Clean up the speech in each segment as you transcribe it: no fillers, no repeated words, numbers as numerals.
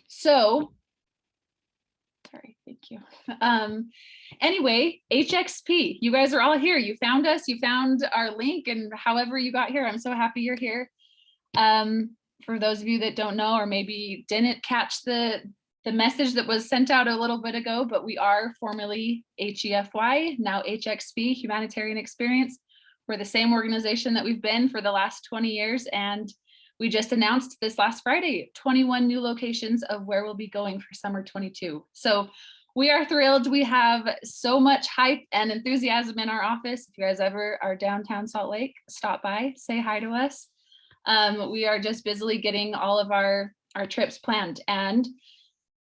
So, sorry, thank you. Anyway, HXP, you guys are all here. You found us, you found our link, and however you got here, I'm so happy you're here. For those of you that don't know, or maybe didn't catch the message that was sent out a little bit ago, but we are formerly HEFY, now HXP, Humanitarian Experience. We're the same organization that we've been for the last 20 years. And we just announced this last Friday, 21 new locations of where we'll be going for summer 22. So we are thrilled. We have so much hype and enthusiasm in our office. If you guys ever are downtown Salt Lake, stop by, say hi to us. We are just busily getting all of our trips planned, and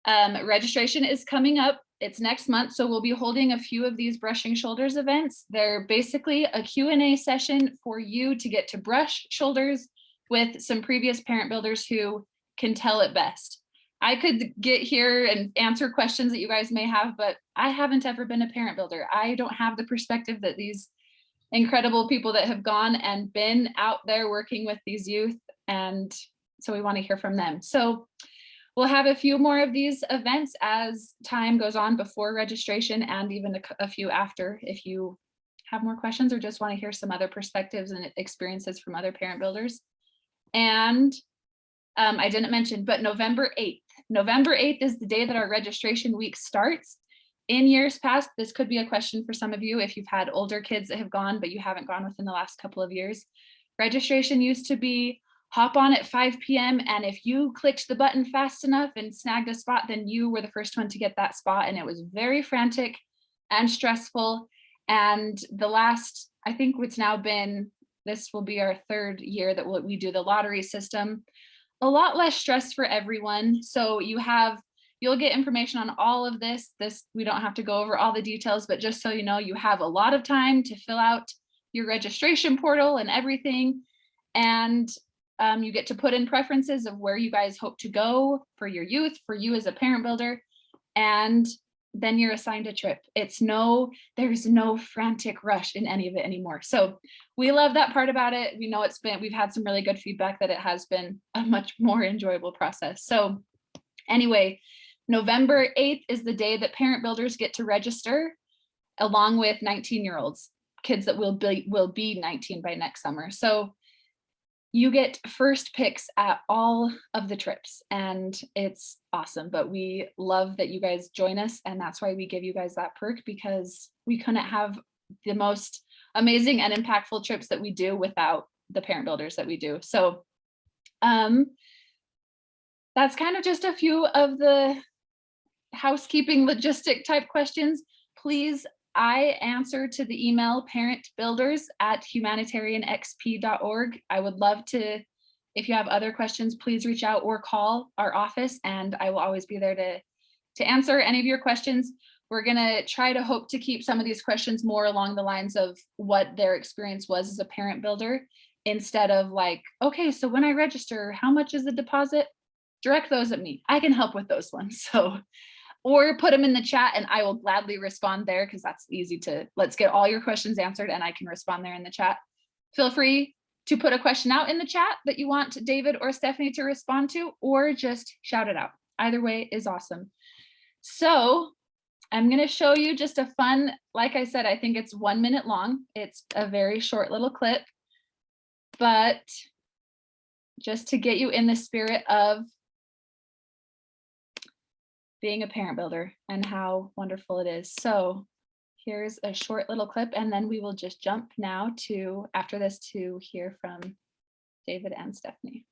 registration is coming up. It's next month, so we'll be holding a few of these brushing shoulders events. They're basically a Q&A session for you to get to brush shoulders with some previous parent builders who can tell it best. I could get here and answer questions that you guys may have, but I haven't ever been a parent builder. I don't have the perspective that these incredible people that have gone and been out there working with these youth, and so we want to hear from them. So we'll have a few more of these events as time goes on before registration, and even a few after, if you have more questions or just want to hear some other perspectives and experiences from other parent builders. And I didn't mention, but November 8th is the day that our registration week starts. In years past, this could be a question for some of you if you've had older kids that have gone, but you haven't gone within the last couple of years. Registration used to be hop on at 5 p.m. and if you clicked the button fast enough and snagged a spot, then you were the first one to get that spot. And it was very frantic and stressful. And the last, I think it's now been, this will be our third year that we do the lottery system. A lot less stress for everyone. So you'll get information on all of this. We don't have to go over all the details, but just so you know, you have a lot of time to fill out your registration portal and everything. And you get to put in preferences of where you guys hope to go for your youth, for you as a parent builder, and then you're assigned a trip. There's no frantic rush in any of it anymore. So we love that part about it. We know we've had some really good feedback that it has been a much more enjoyable process. So anyway, November 8th is the day that parent builders get to register, along with 19-year-olds, kids that will be 19 by next summer. So you get first picks at all of the trips, and it's awesome. But we love that you guys join us, and that's why we give you guys that perk, because we couldn't have the most amazing and impactful trips that we do without the parent builders that we do. So that's kind of just a few of the housekeeping logistic type questions. Please, I answer to the email parentbuilders@humanitarianxp.org. I would love to, if you have other questions, please reach out or call our office, and I will always be there to answer any of your questions. We're gonna try to hope to keep some of these questions more along the lines of what their experience was as a parent builder, instead of like, okay, so when I register, how much is the deposit? Direct those at me. I can help with those ones. So, or put them in the chat and I will gladly respond there, because that's easy let's get all your questions answered and I can respond there in the chat. Feel free to put a question out in the chat that you want David or Stephanie to respond to, or just shout it out. Either way is awesome. So I'm going to show you just a fun, like I said, I think it's 1 minute long. It's a very short little clip, but just to get you in the spirit of being a parent builder and how wonderful it is. So here's a short little clip, and then we will just jump now to, after this, to hear from David and Stephanie.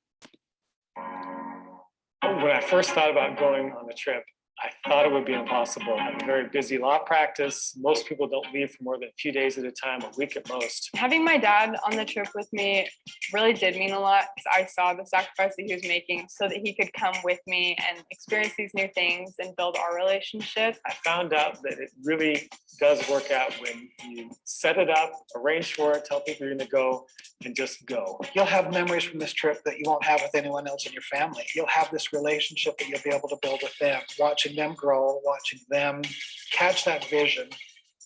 When I first thought about going on the trip, I thought it would be impossible. I have a very busy law practice. Most people don't leave for more than a few days at a time, a week at most. Having my dad on the trip with me really did mean a lot, because I saw the sacrifice that he was making so that he could come with me and experience these new things and build our relationship. I found out that it really does work out when you set it up, arrange for it, tell people you're going to go, and just go. You'll have memories from this trip that you won't have with anyone else in your family. You'll have this relationship that you'll be able to build with them, watching them grow, watching them catch that vision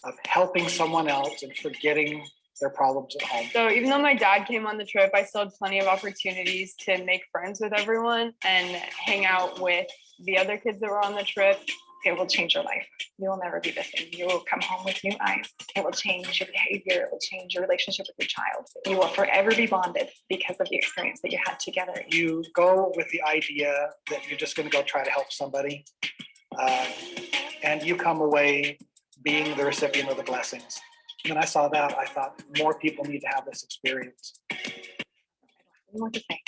of helping someone else and forgetting their problems at home. So even though my dad came on the trip, I still had plenty of opportunities to make friends with everyone and hang out with the other kids that were on the trip. It will change your life. You will never be the same. You will come home with new eyes. It will change your behavior. It will change your relationship with your child. You will forever be bonded because of the experience that you had together. You go with the idea that you're just going to go try to help somebody, and you come away being the recipient of the blessings. When I saw that, I thought more people need to have this experience. I don't know what to say.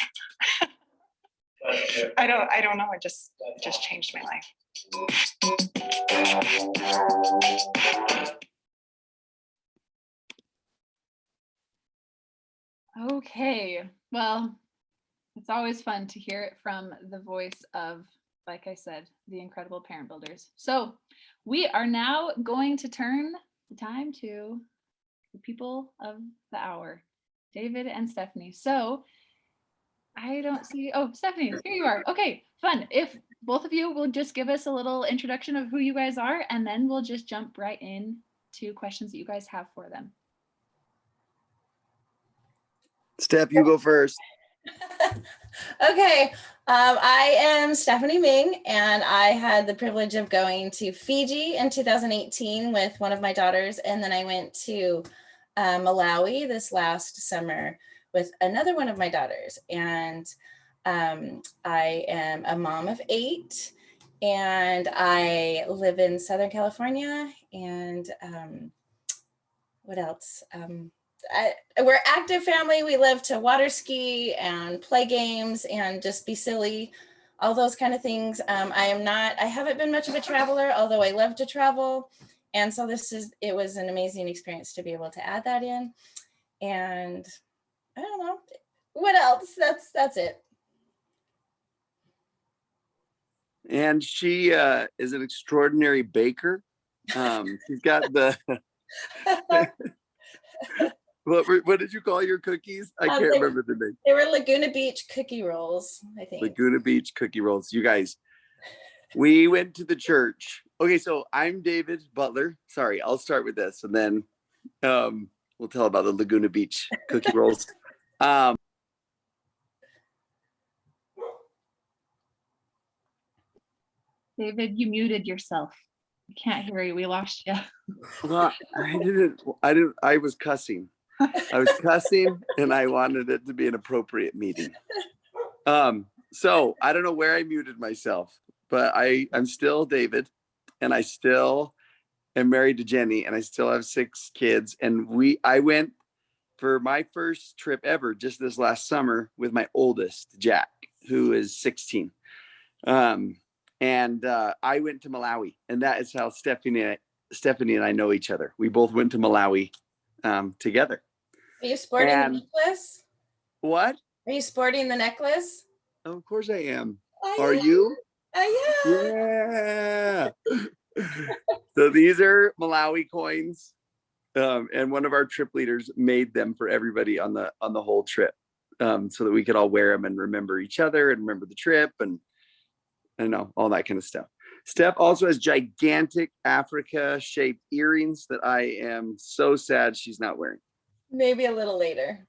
I don't know. It just changed my life. Okay, well, it's always fun to hear it from the voice of, like I said, the incredible parent builders. So we are now going to turn the time to the people of the hour, David and Stephanie. So I don't see, oh, Stephanie, here you are. Okay, fun. If both of you will just give us a little introduction of who you guys are, and then we'll just jump right in to questions that you guys have for them. Steph, you go first. Okay, I am Stephanie Ming, and I had the privilege of going to Fiji in 2018 with one of my daughters, and then I went to Malawi this last summer with another one of my daughters. And I am a mom of 8, and I live in Southern California. And what else? We're active family. We love to water ski and play games and just be silly, all those kind of things. I haven't been much of a traveler, although I love to travel. And so it was an amazing experience to be able to add that in. And I don't know what else. That's it. And she is an extraordinary baker. She's got the what did you call your cookies? I can't remember the name. They were Laguna Beach cookie rolls, I think. Laguna Beach cookie rolls. You guys, we went to the church. Okay, so I'm David Butler. Sorry, I'll start with this, and then we'll tell about the Laguna Beach cookie rolls. David, you muted yourself. We can't hear you. We lost you. Well, I was cussing. And I wanted it to be an appropriate meeting. So I don't know where I muted myself, but I'm still David, and I still am married to Jenny, and I still have 6 kids. And I went for my first trip ever just this last summer with my oldest, Jack, who is 16. And I went to Malawi, and that is how Stephanie and I know each other. We both went to Malawi together. Are you sporting the necklace? What? Are you sporting the necklace? Oh, of course I am. Are you? I am. Yeah. So these are Malawi coins, and one of our trip leaders made them for everybody on the whole trip, so that we could all wear them and remember each other and remember the trip and I know all that kind of stuff. Steph also has gigantic Africa-shaped earrings that I am so sad she's not wearing. Maybe a little later.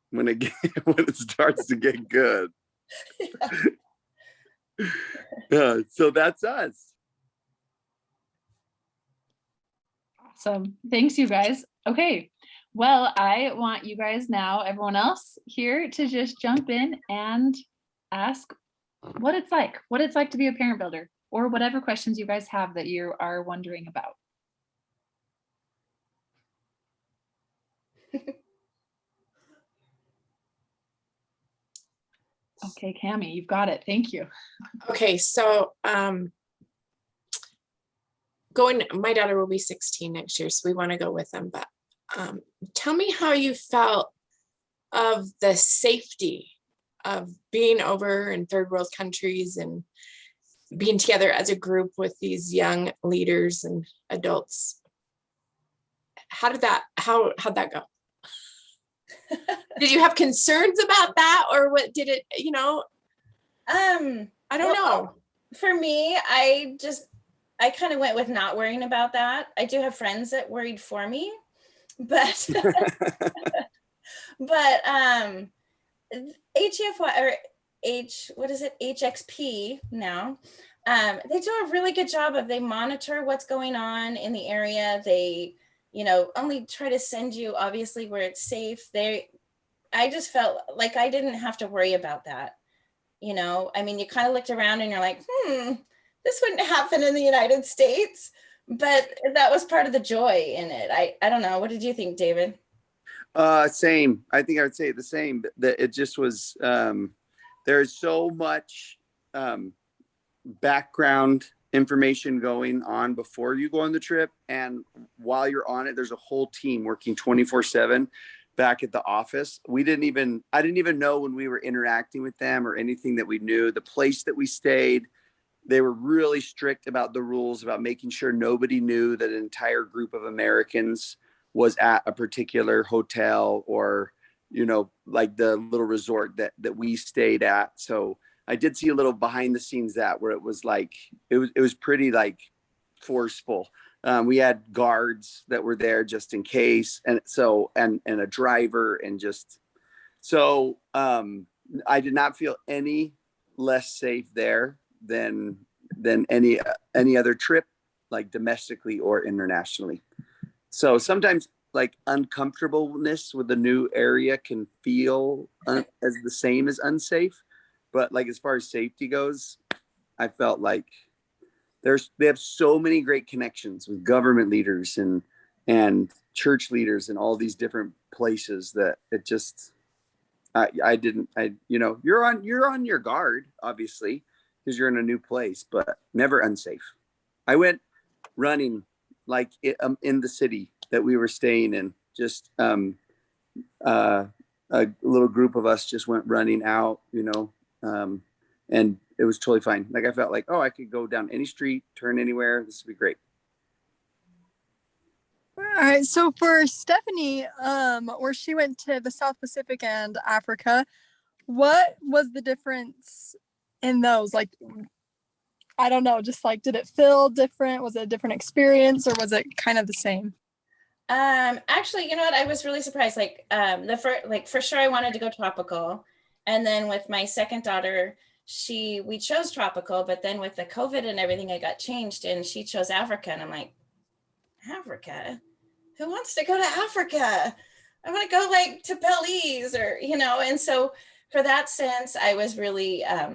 When it starts to get good. So that's us. Awesome. Thanks, you guys. Okay. Well, I want you guys now, everyone else here, to just jump in and ask what it's like to be a parent builder, or whatever questions you guys have that you are wondering about. Okay, Cammie, you've got it. Thank you. Okay, so my daughter will be 16 next year, so we want to go with them. But tell me how you felt of the safety of being over in third world countries and being together as a group with these young leaders and adults. How'd that go? Did you have concerns about that, or what did it, I don't know. For me, I kind of went with not worrying about that. I do have friends that worried for me, but HFY, or what is it, HXP now. They do a really good job they monitor what's going on in the area. They, only try to send you obviously where it's safe. I just felt like I didn't have to worry about that. You kind of looked around and you're like, this wouldn't happen in the United States, but that was part of the joy in it. I don't know. What did you think, David? Same. I think I would say the same, that it just was, there's so much background information going on before you go on the trip. And while you're on it, there's a whole team working 24/7 back at the office. I didn't even know when we were interacting with them or anything that we knew. The place that we stayed, they were really strict about the rules, about making sure nobody knew that an entire group of Americans was at a particular hotel or, like the little resort that we stayed at. So I did see a little behind the scenes where it was like, it was pretty like forceful. We had guards that were there just in case. And so, and a driver and just, so I did not feel any less safe there than any other trip, like domestically or internationally. So sometimes like uncomfortableness with a new area can feel as the same as unsafe, but like as far as safety goes, I felt like they have so many great connections with government leaders and church leaders in all these different places that it just you're on your guard obviously because you're in a new place, but never unsafe. I went running like in the city that we were staying in. Just a little group of us just went running out, and it was totally fine. Like I felt like, oh, I could go down any street, turn anywhere. This would be great. All right. So for Stephanie, where she went to the South Pacific and Africa, what was the difference in those? Like, I don't know, just like, did it feel different? Was it a different experience or was it kind of the same? Actually, you know what? I was really surprised. Like, for sure I wanted to go tropical. And then with my second daughter, we chose tropical, but then with the COVID and everything, I got changed and she chose Africa. And I'm like, Africa? Who wants to go to Africa? I want to go like to Belize or, and so for that sense, I was really, I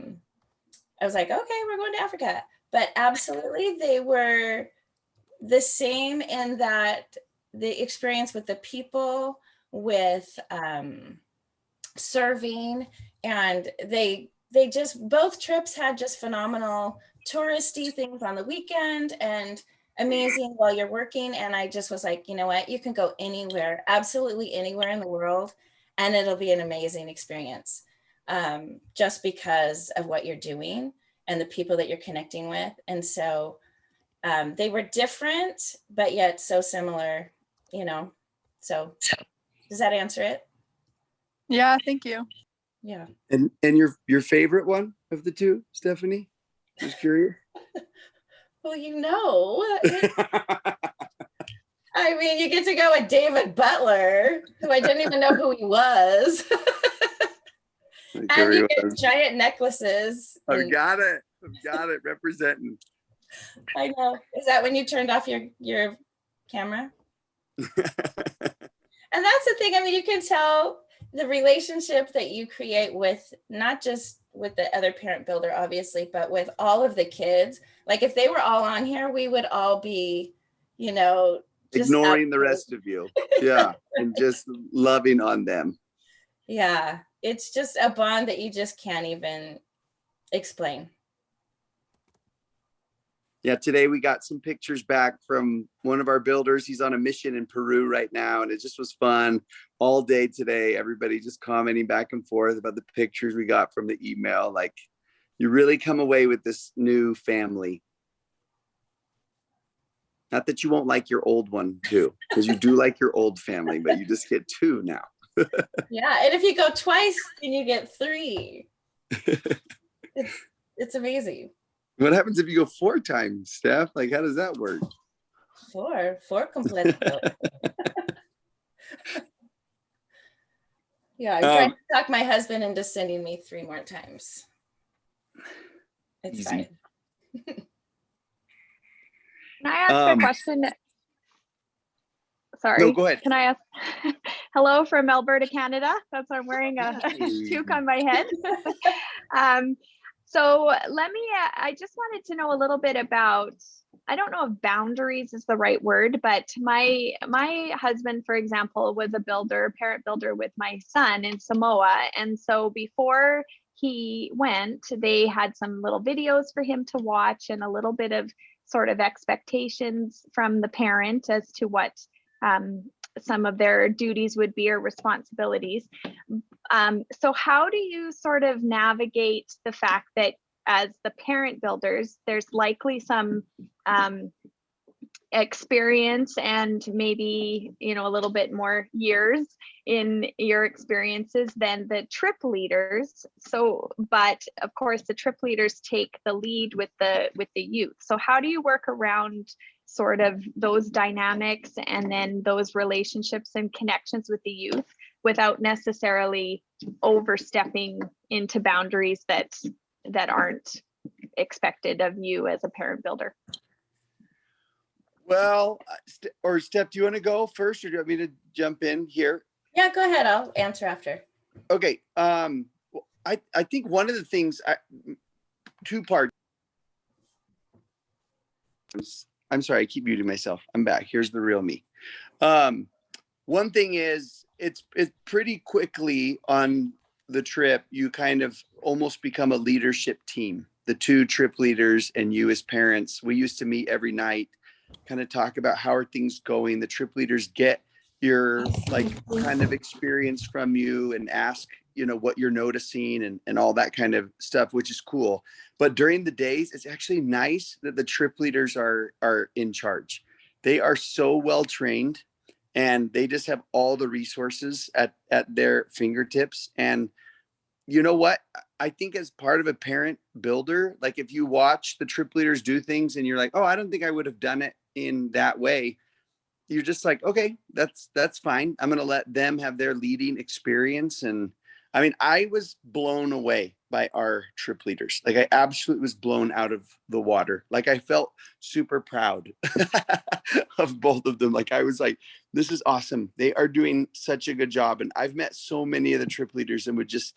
was like, okay, we're going to Africa. But absolutely, they were the same in that the experience with the people, with serving, and they just, both trips had just phenomenal touristy things on the weekend and amazing while you're working. And I just was like, you know what, you can go anywhere, absolutely anywhere in the world, and it'll be an amazing experience just because of what you're doing and the people that you're connecting with. And so they were different, but yet so similar, so does that answer it? Yeah, thank you. Yeah. And your favorite one of the two, Stephanie? Just curious. Well, I mean, you get to go with David Butler, who I didn't even know who he was. And you get giant necklaces. I've got it representing. I know. Is that when you turned off your camera? And that's the thing. I mean, you can tell the relationship that you create with not just with the other parent builder, obviously, but with all of the kids. Like if they were all on here, we would all be, just ignoring the rest of you. Yeah. And just loving on them. Yeah. It's just a bond that you just can't even explain. Yeah, today we got some pictures back from one of our builders. He's on a mission in Peru right now, and it just was fun all day today. Everybody just commenting back and forth about the pictures we got from the email. Like, you really come away with this new family. Not that you won't like your old one too, because you do like your old family, but you just get two now. Yeah, and if you go twice, then you get three. It's amazing. What happens if you go 4 times, Steph? Like, how does that work? Four completo. Yeah, I'm trying to talk my husband into sending me 3 more times. It's Easy. fine. Can I ask a question? Sorry. No, go ahead. Can I ask? Hello from Alberta, Canada. That's why I'm wearing a toque on my head. So I just wanted to know a little bit about, I don't know if boundaries is the right word, but my husband, for example, was a parent builder with my son in Samoa. And so before he went, they had some little videos for him to watch and a little bit of sort of expectations from the parent as to what some of their duties would be or responsibilities. So how do you sort of navigate the fact that as the parent builders, there's likely some experience and maybe, you know, a little bit more years in your experiences than the trip leaders. So, but of course the trip leaders take the lead with the youth. So how do you work around sort of those dynamics and then those relationships and connections with the youth without necessarily overstepping into boundaries that aren't expected of you as a parent builder? Well, or Steph, do you want to go first or do you want me to jump in here? Yeah, go ahead. I'll answer after. Okay. I think one of the things, 2 parts. I'm sorry, I keep muting myself. I'm back. Here's the real me. One thing is it's pretty quickly on the trip, you kind of almost become a leadership team. The 2 trip leaders and you as parents, we used to meet every night, kind of talk about how are things going. The trip leaders get your like kind of experience from you and ask, you know, what you're noticing and all that kind of stuff, which is cool. But during the days, it's actually nice that the trip leaders are in charge. They are so well trained and they just have all the resources at their fingertips. And you know what? I think as part of a parent builder, like if you watch the trip leaders do things and you're like, oh, I don't think I would have done it in that way. You're just like, okay, that's fine. I'm going to let them have their leading experience. And I mean, I was blown away by our trip leaders. Like I absolutely was blown out of the water. Like I felt super proud of both of them. Like I was like, this is awesome. They are doing such a good job. And I've met so many of the trip leaders and would just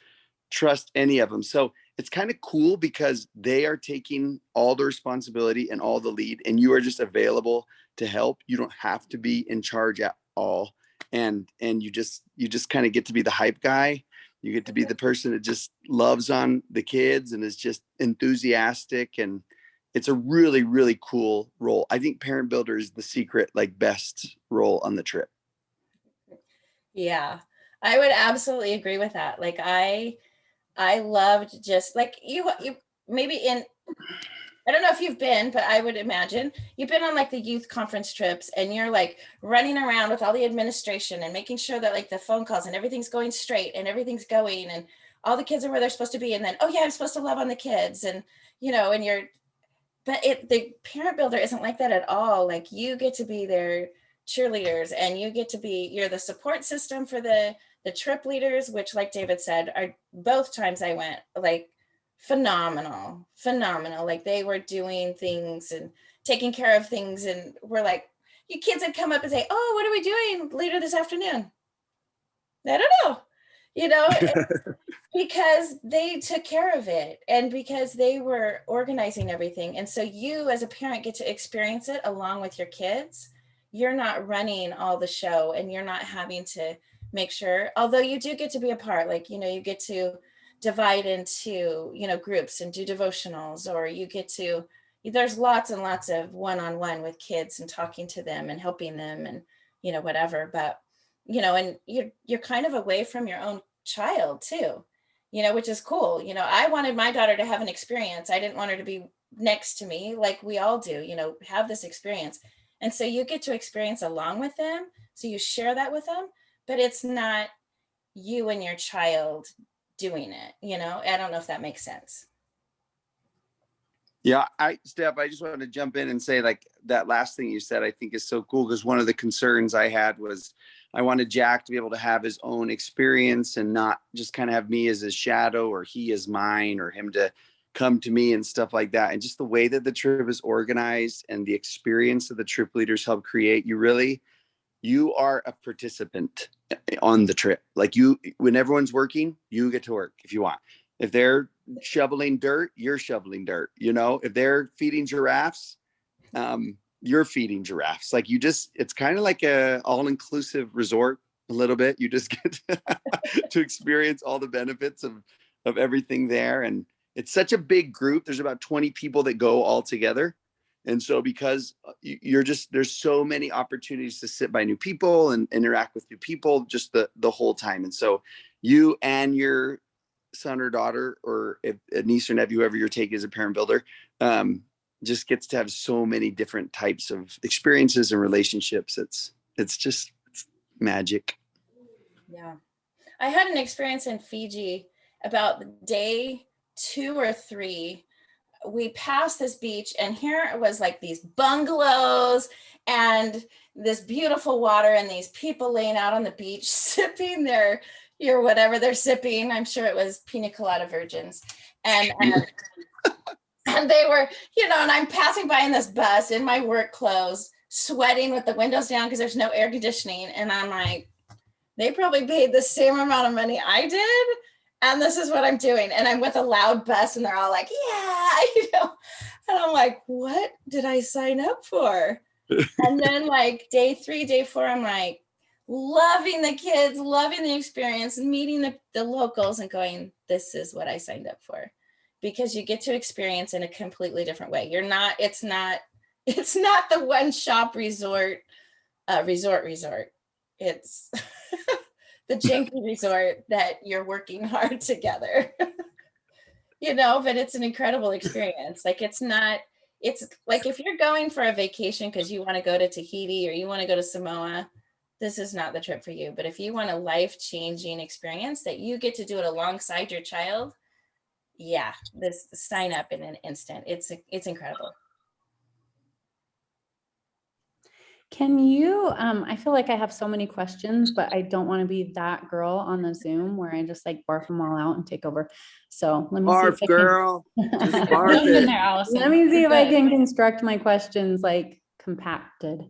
trust any of them. So it's kind of cool because they are taking all the responsibility and all the lead and you are just available to help. You don't have to be in charge at all. And you just kind of get to be the hype guy. You get to be the person that just loves on the kids and is just enthusiastic. And it's a really, really cool role. I think parent builder is the secret, like best role on the trip. Yeah, I would absolutely agree with that. Like I loved just like you maybe in, I don't know if you've been, but I would imagine you've been on like the youth conference trips and you're like running around with all the administration and making sure that like the phone calls and everything's going straight and everything's going and all the kids are where they're supposed to be. And then, oh yeah, I'm supposed to love on the kids and, you know, and the parent builder isn't like that at all. Like you get to be their cheerleaders and you're the support system for the trip leaders, which like David said, are both times I went like phenomenal. Like they were doing things and taking care of things. And we're like, you kids would come up and say, oh, what are we doing later this afternoon? I don't know, you know, because they took care of it and because they were organizing everything. And so you as a parent get to experience it along with your kids. You're not running all the show and you're not having to make sure, although you do get to be a part, like, you know, you get to divide into, you know, groups and do devotionals, or you get to, there's lots and lots of one-on-one with kids and talking to them and helping them and, you know, whatever. But, you know, and you're kind of away from your own child too, you know, which is cool. You know, I wanted my daughter to have an experience. I didn't want her to be next to me like we all do, you know, have this experience. And so you get to experience along with them. So you share that with them, but it's not you and your child doing it, you know. I don't know if that makes sense. Yeah, Steph, I just wanted to jump in and say, like, that last thing you said, I think is so cool, because one of the concerns I had was I wanted Jack to be able to have his own experience and not just kind of have me as his shadow or he as mine, or him to come to me and stuff like that. And just the way that the trip is organized and the experience that the trip leaders help create, you are a participant on the trip. Like, when everyone's working, you get to work if you want. If they're shoveling dirt, you're shoveling dirt. If they're feeding giraffes, you're feeding giraffes. Like, it's kind of like a all-inclusive resort a little bit. You just get to experience all the benefits of everything there. And it's such a big group. There's about 20 people that go all together. And so because there's so many opportunities to sit by new people and interact with new people just the whole time. And so you and your son or daughter, or if a niece or nephew, whoever you're taking as a parent builder, just gets to have so many different types of experiences and relationships. It's magic. Yeah. I had an experience in Fiji about day 2 or 3. We passed this beach, and here it was like these bungalows and this beautiful water and these people laying out on the beach sipping their whatever they're sipping. I'm sure it was pina colada virgins. And and they were, and I'm passing by in this bus in my work clothes, sweating with the windows down because there's no air conditioning. And I'm like, they probably paid the same amount of money I did, and this is what I'm doing. And I'm with a loud bus, and they're all like, yeah, and I'm like, what did I sign up for? And then like day 3, day 4, I'm like loving the kids, loving the experience, meeting the locals and going, this is what I signed up for, because you get to experience in a completely different way. It's not the one shop resort. It's the janky resort that you're working hard together, but it's an incredible experience. Like, it's like if you're going for a vacation because you want to go to Tahiti or you want to go to Samoa, this is not the trip for you. But if you want a life-changing experience that you get to do it alongside your child, yeah, this sign up in an instant. It's incredible. Can you, I feel like I have so many questions, but I don't want to be that girl on the Zoom where I just like barf them all out and take over. So let me Barf, see if girl. Just barf Jump in it. there, Allison. Let me see if I Good. can construct my questions like compacted.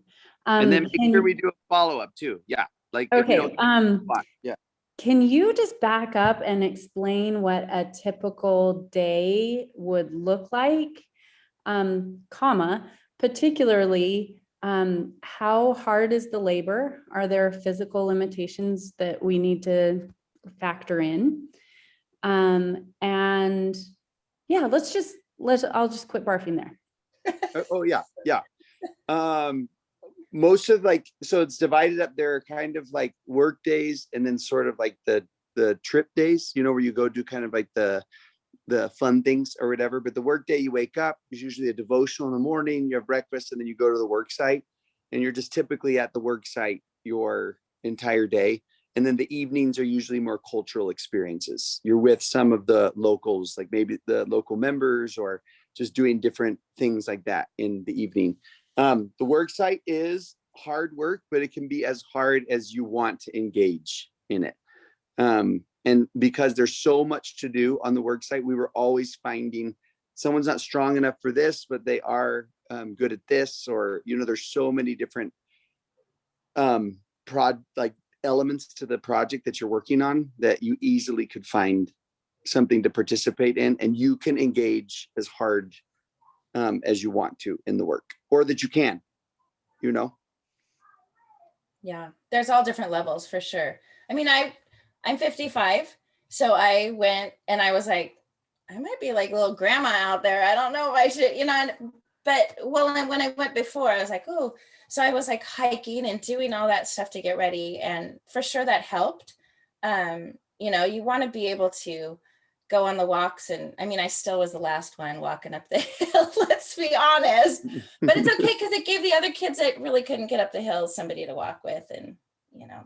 And then make sure we do a follow-up too. Yeah. Like, if we Okay. don't yeah. Can you just back up and explain what a typical day would look like? Particularly, how hard is the labor? Are there physical limitations that we need to factor in? And yeah, I'll just quit barfing there. Oh yeah. Yeah. Most of so it's divided up. There are kind of like work days and then sort of like the trip days, where you go do kind of like the fun things or whatever. But the work day, you wake up, there's usually a devotional in the morning, you have breakfast, and then you go to the work site, and you're just typically at the work site your entire day. And then the evenings are usually more cultural experiences. You're with some of the locals, like maybe the local members, or just doing different things like that in the evening. The work site is hard work, but it can be as hard as you want to engage in it. And because there's so much to do on the work site, we were always finding someone's not strong enough for this, but they are good at this, or, there's so many different elements to the project that you're working on that you easily could find something to participate in, and you can engage as hard as you want to in the work, or that you can, Yeah, there's all different levels for sure. I mean, I'm 55, so I went and I was like, I might be like little grandma out there. I don't know if I should, but when I went before, I was like, oh, so I was like hiking and doing all that stuff to get ready. And for sure that helped. You want to be able to go on the walks. And I mean, I still was the last one walking up the hill, let's be honest, but it's okay, because it gave the other kids that really couldn't get up the hill somebody to walk with. And,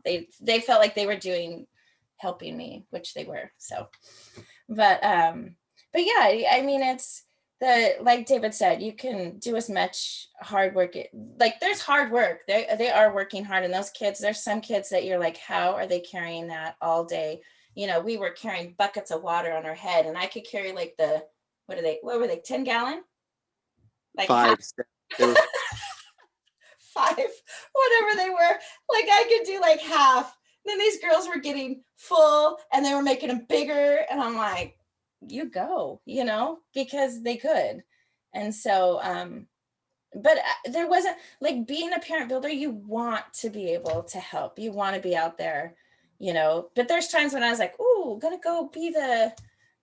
they felt like they were helping me, which they were. So, but yeah, I mean, like David said, you can do as much hard work. Like there's hard work. They are working hard. And those kids, there's some kids that you're like, how are they carrying that all day? You know, we were carrying buckets of water on our head, and I could carry like what were they, 10 gallon? Like 5. They were 5, whatever they were. Like I could do like half. Then these girls were getting full and they were making them bigger. And I'm like, you go, you know, because they could. And so, but there wasn't like being a parent builder, you want to be able to help. You want to be out there, you know, but there's times when I was like, oh, gonna go be the,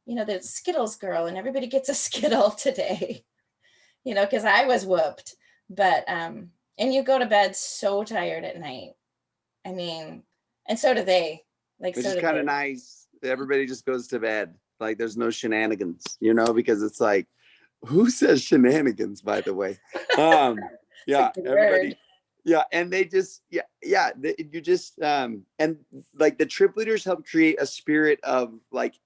you know, the Skittles girl, and everybody gets a Skittle today, you know, because I was whooped. But, and you go to bed so tired at night. I mean, and so do they. Like, which so is do kind they. of nice. Everybody just goes to bed. Like there's no shenanigans, you know, because it's like, who says shenanigans, by the way? Yeah, good everybody. word. Yeah, and they just, you just, and like the trip leaders help create a spirit of like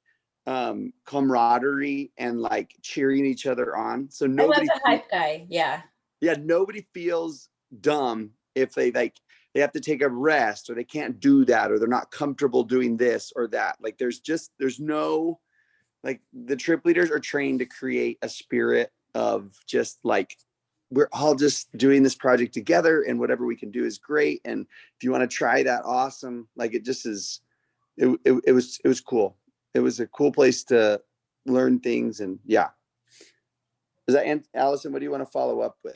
camaraderie and like cheering each other on. So I was nobody, a hype guy. Yeah. nobody feels dumb if they have to take a rest, or they can't do that, or they're not comfortable doing this or that. Like there's no, like the trip leaders are trained to create a spirit of just like, we're all just doing this project together, and whatever we can do is great. And if you want to try that, awesome. Like it just is, it was cool. It was a cool place to learn things. And yeah. Is that, and Allison, what do you want to follow up with?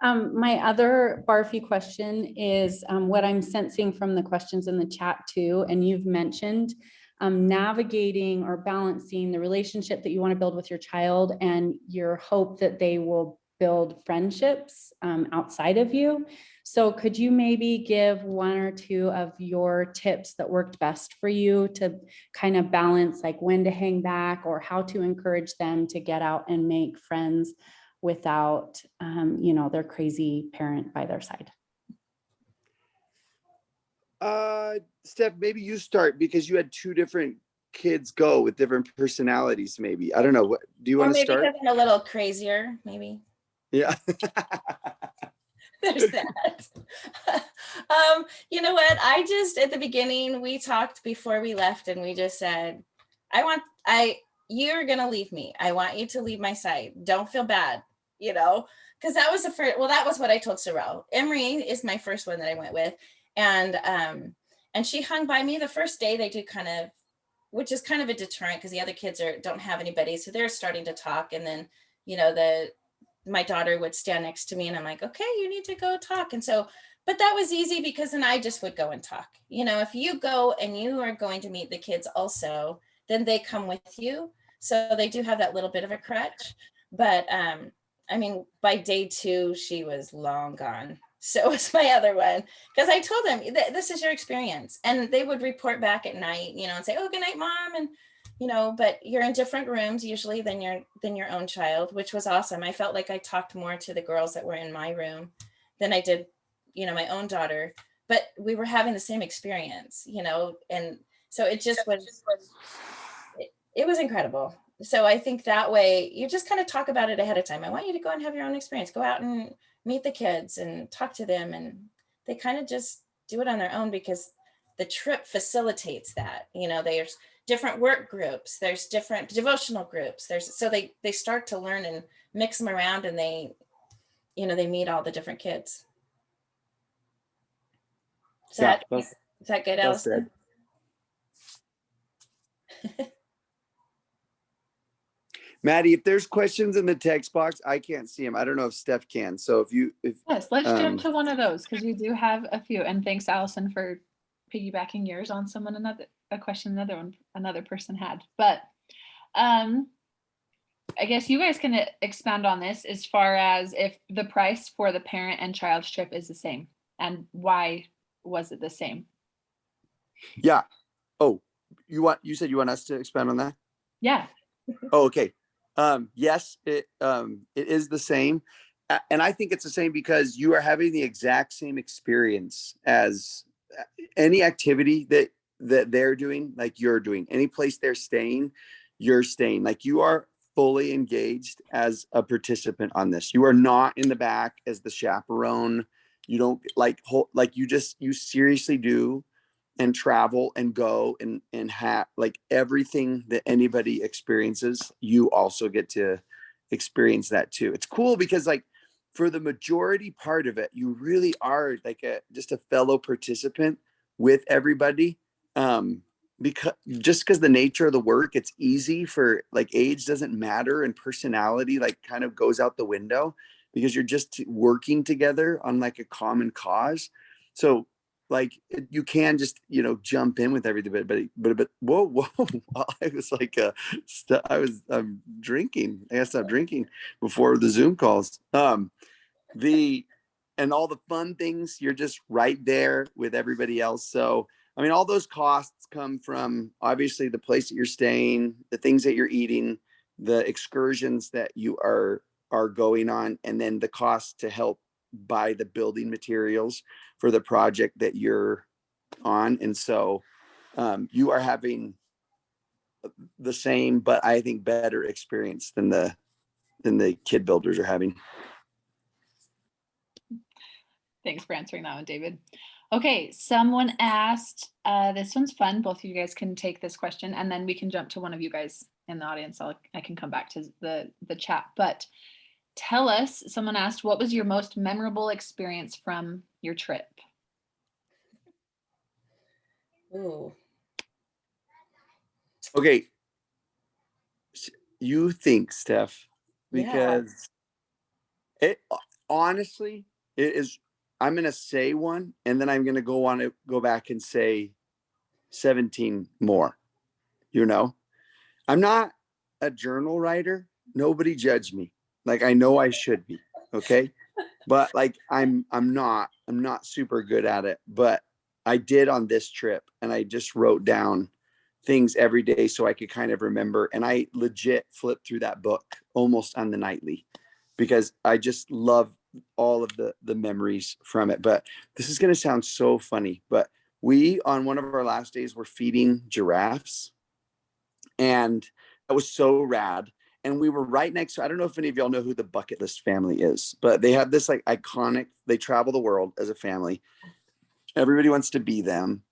My other barfy question is what I'm sensing from the questions in the chat too, and you've mentioned navigating or balancing the relationship that you want to build with your child and your hope that they will build friendships outside of you. So could you maybe give 1 or 2 of your tips that worked best for you to kind of balance like when to hang back, or how to encourage them to get out and make friends without, you know, their crazy parent by their side? Steph, maybe you start, because you had 2 different kids go with different personalities. Maybe, I don't know. What do you Or want to maybe start? because I'm a little crazier, maybe. Yeah. There's that. You know what? I just, at the beginning, we talked before we left, and we just said, you're going to leave me. I want you to leave my side. Don't feel bad, you know, because that was the first, well, that was what I told Sorrel. Emery is my first one that I went with. And she hung by me the first day. They do kind of, which is kind of a deterrent, because the other kids don't have anybody. So they're starting to talk. And then, you know, my daughter would stand next to me, and I'm like, okay, you need to go talk. And so, but that was easy, because then I just would go and talk. You know, if you go and you are going to meet the kids also, then they come with you. So they do have that little bit of a crutch. But I mean, by day 2, she was long gone. So was my other one, because I told them, this is your experience. And they would report back at night, you know, and say, oh, good night, Mom. And you know, but you're in different rooms usually than your own child, which was awesome. I felt like I talked more to the girls that were in my room than I did, you know, my own daughter, but we were having the same experience, you know, and so it just was, it was incredible. So I think that way you just kind of talk about it ahead of time. I want you to go and have your own experience, go out and meet the kids and talk to them. And they kind of just do it on their own, because the trip facilitates that. You know, there's different work groups, there's different devotional groups, so they start to learn and mix them around, and they, you know, they meet all the different kids. Is that good, Allison? Maddie, if there's questions in the text box, I can't see them. I don't know if Steph can. So Yes, let's jump to one of those, because we do have a few. And thanks, Allison, for piggybacking yours on a question another person had. But I guess you guys can expand on this as far as if the price for the parent and child trip is the same, and why was it the same? Yeah. Oh, you said you want us to expand on that? Yeah. Oh, okay. Yes, it is the same. And I think it's the same because you are having the exact same experience as any activity that they're doing, like you're doing. Any place they're staying, you're staying. Like you are fully engaged as a participant on this. You are not in the back as the chaperone. You don't you seriously do and travel and go and have like everything that anybody experiences, you also get to experience that too. It's cool because like for the majority part of it, you really are like just a fellow participant with everybody. Because the nature of the work, it's easy for like age doesn't matter and personality like kind of goes out the window because you're just working together on like a common cause. So like you can just jump in with everything, but whoa I was like I'm drinking. I gotta stop drinking before the Zoom calls. And all the fun things, you're just right there with everybody else. So I mean, all those costs come from obviously the place that you're staying, the things that you're eating, the excursions that you are going on, and then the cost to help buy the building materials for the project that you're on. And so you are having the same, but I think better experience than the kid builders are having. Thanks for answering that one, David. Okay, someone asked, this one's fun. Both of you guys can take this question and then we can jump to one of you guys in the audience. I can come back to the chat, but tell us, someone asked, what was your most memorable experience from your trip? Ooh. Okay. You think, Steph, because it honestly, it is, I'm going to say one and then I'm going to go back and say 17 more, I'm not a journal writer. Nobody judge me. Like, I know I should be. Okay. But like, I'm not super good at it, but I did on this trip and I just wrote down things every day so I could kind of remember. And I legit flipped through that book almost on the nightly because I just love all of the memories from it. But this is going to sound so funny, but we, on one of our last days, were feeding giraffes and that was so rad. And we were right next to, I don't know if any of y'all know who the Bucket List family is, but they have this like iconic, they travel the world as a family. Everybody wants to be them.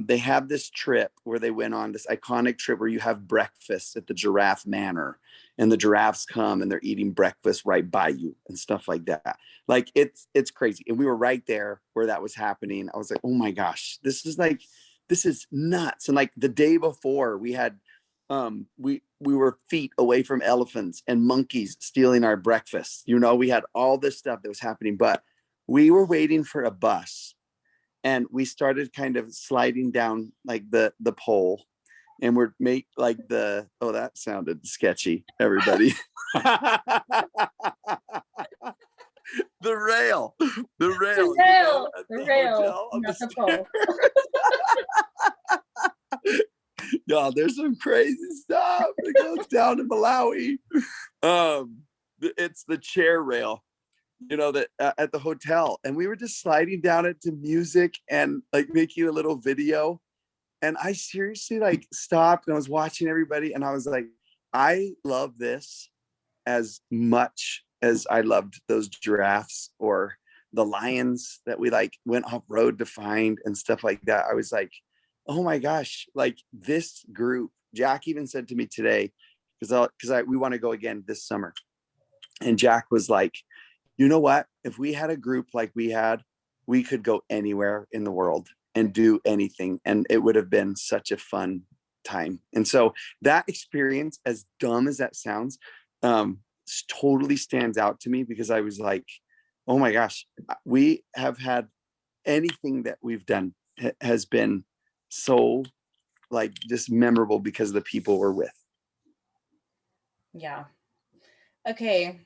They have this trip where they went on this iconic trip where you have breakfast at the Giraffe Manor and the giraffes come and they're eating breakfast right by you and stuff like that. Like it's crazy. And we were right there where that was happening. I was like, oh my gosh, this is nuts. And like the day before we had, we were feet away from elephants and monkeys stealing our breakfast. We had all this stuff that was happening, but we were waiting for a bus. And we started kind of sliding down like the pole and we're oh, that sounded sketchy, everybody. The rail, not the pole. Y'all, there's some crazy stuff that goes down in Malawi. It's the chair rail. That at the hotel, and we were just sliding down it to music and like making a little video. And I seriously like stopped and I was watching everybody and I was like, I love this as much as I loved those giraffes or the lions that we like went off road to find and stuff like that. I was like, oh my gosh, like this group. Jack even said to me today, because we want to go again this summer. And Jack was like, you know what? If we had a group like we had, we could go anywhere in the world and do anything. And it would have been such a fun time. And so that experience, as dumb as that sounds, totally stands out to me because I was like, oh my gosh, we have had anything that we've done has been so like just memorable because of the people we're with. Yeah. Okay.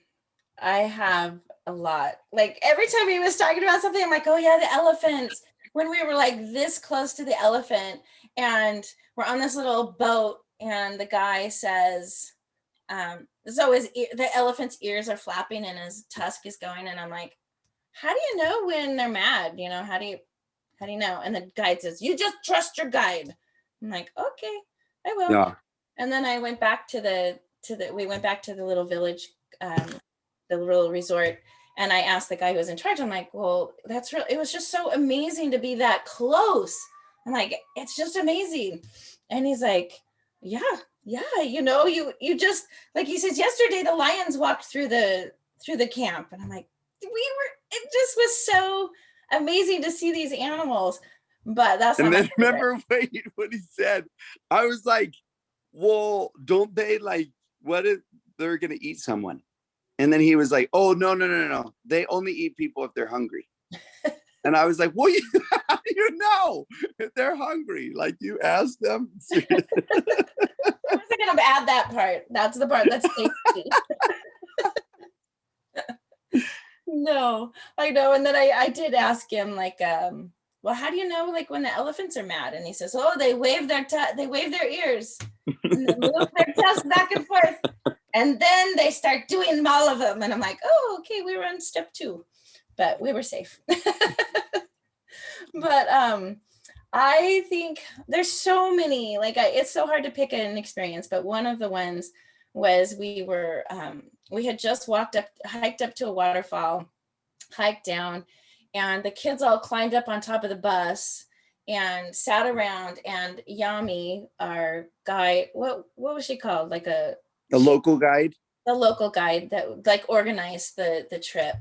I have a lot. Like every time he was talking about something, I'm like, oh yeah, the elephants. When we were like this close to the elephant and we're on this little boat and the guy says, so the elephant's ears are flapping and his tusk is going. And I'm like, how do you know when they're mad? How do you know? And the guide says, you just trust your guide. I'm like, okay, I will. Yeah. And then I went back to the we went back to the little village, the little resort. And I asked the guy who was in charge, I'm like, well, that's real. It was just so amazing to be that close. I'm like, it's just amazing. And he's like, yeah, you know, you just, like he says, yesterday the lions walked through the camp. And I'm like, it just was so amazing to see these animals. But that's not And my then favorite. remember what he said? I was like, well, don't they like, what if they're going to eat someone? And then he was like, oh, no. They only eat people if they're hungry. And I was like, well, how do you know if they're hungry? Like, you ask them. I wasn't gonna add that part. That's the part that's tasty. No, I know. And then I did ask him, like, well, how do you know, like, when the elephants are mad? And he says, oh, they wave their ears and they move their tusks back and forth, and then they start doing all of them. And I'm like, oh, okay, we were on step 2, but we were safe. But I think there's so many, like, it's so hard to pick an experience, but one of the ones was we had just hiked up to a waterfall, hiked down, and the kids all climbed up on top of the bus and sat around, and Yami, our guide, what was she called? Like the local guide? The local guide that like organized the trip.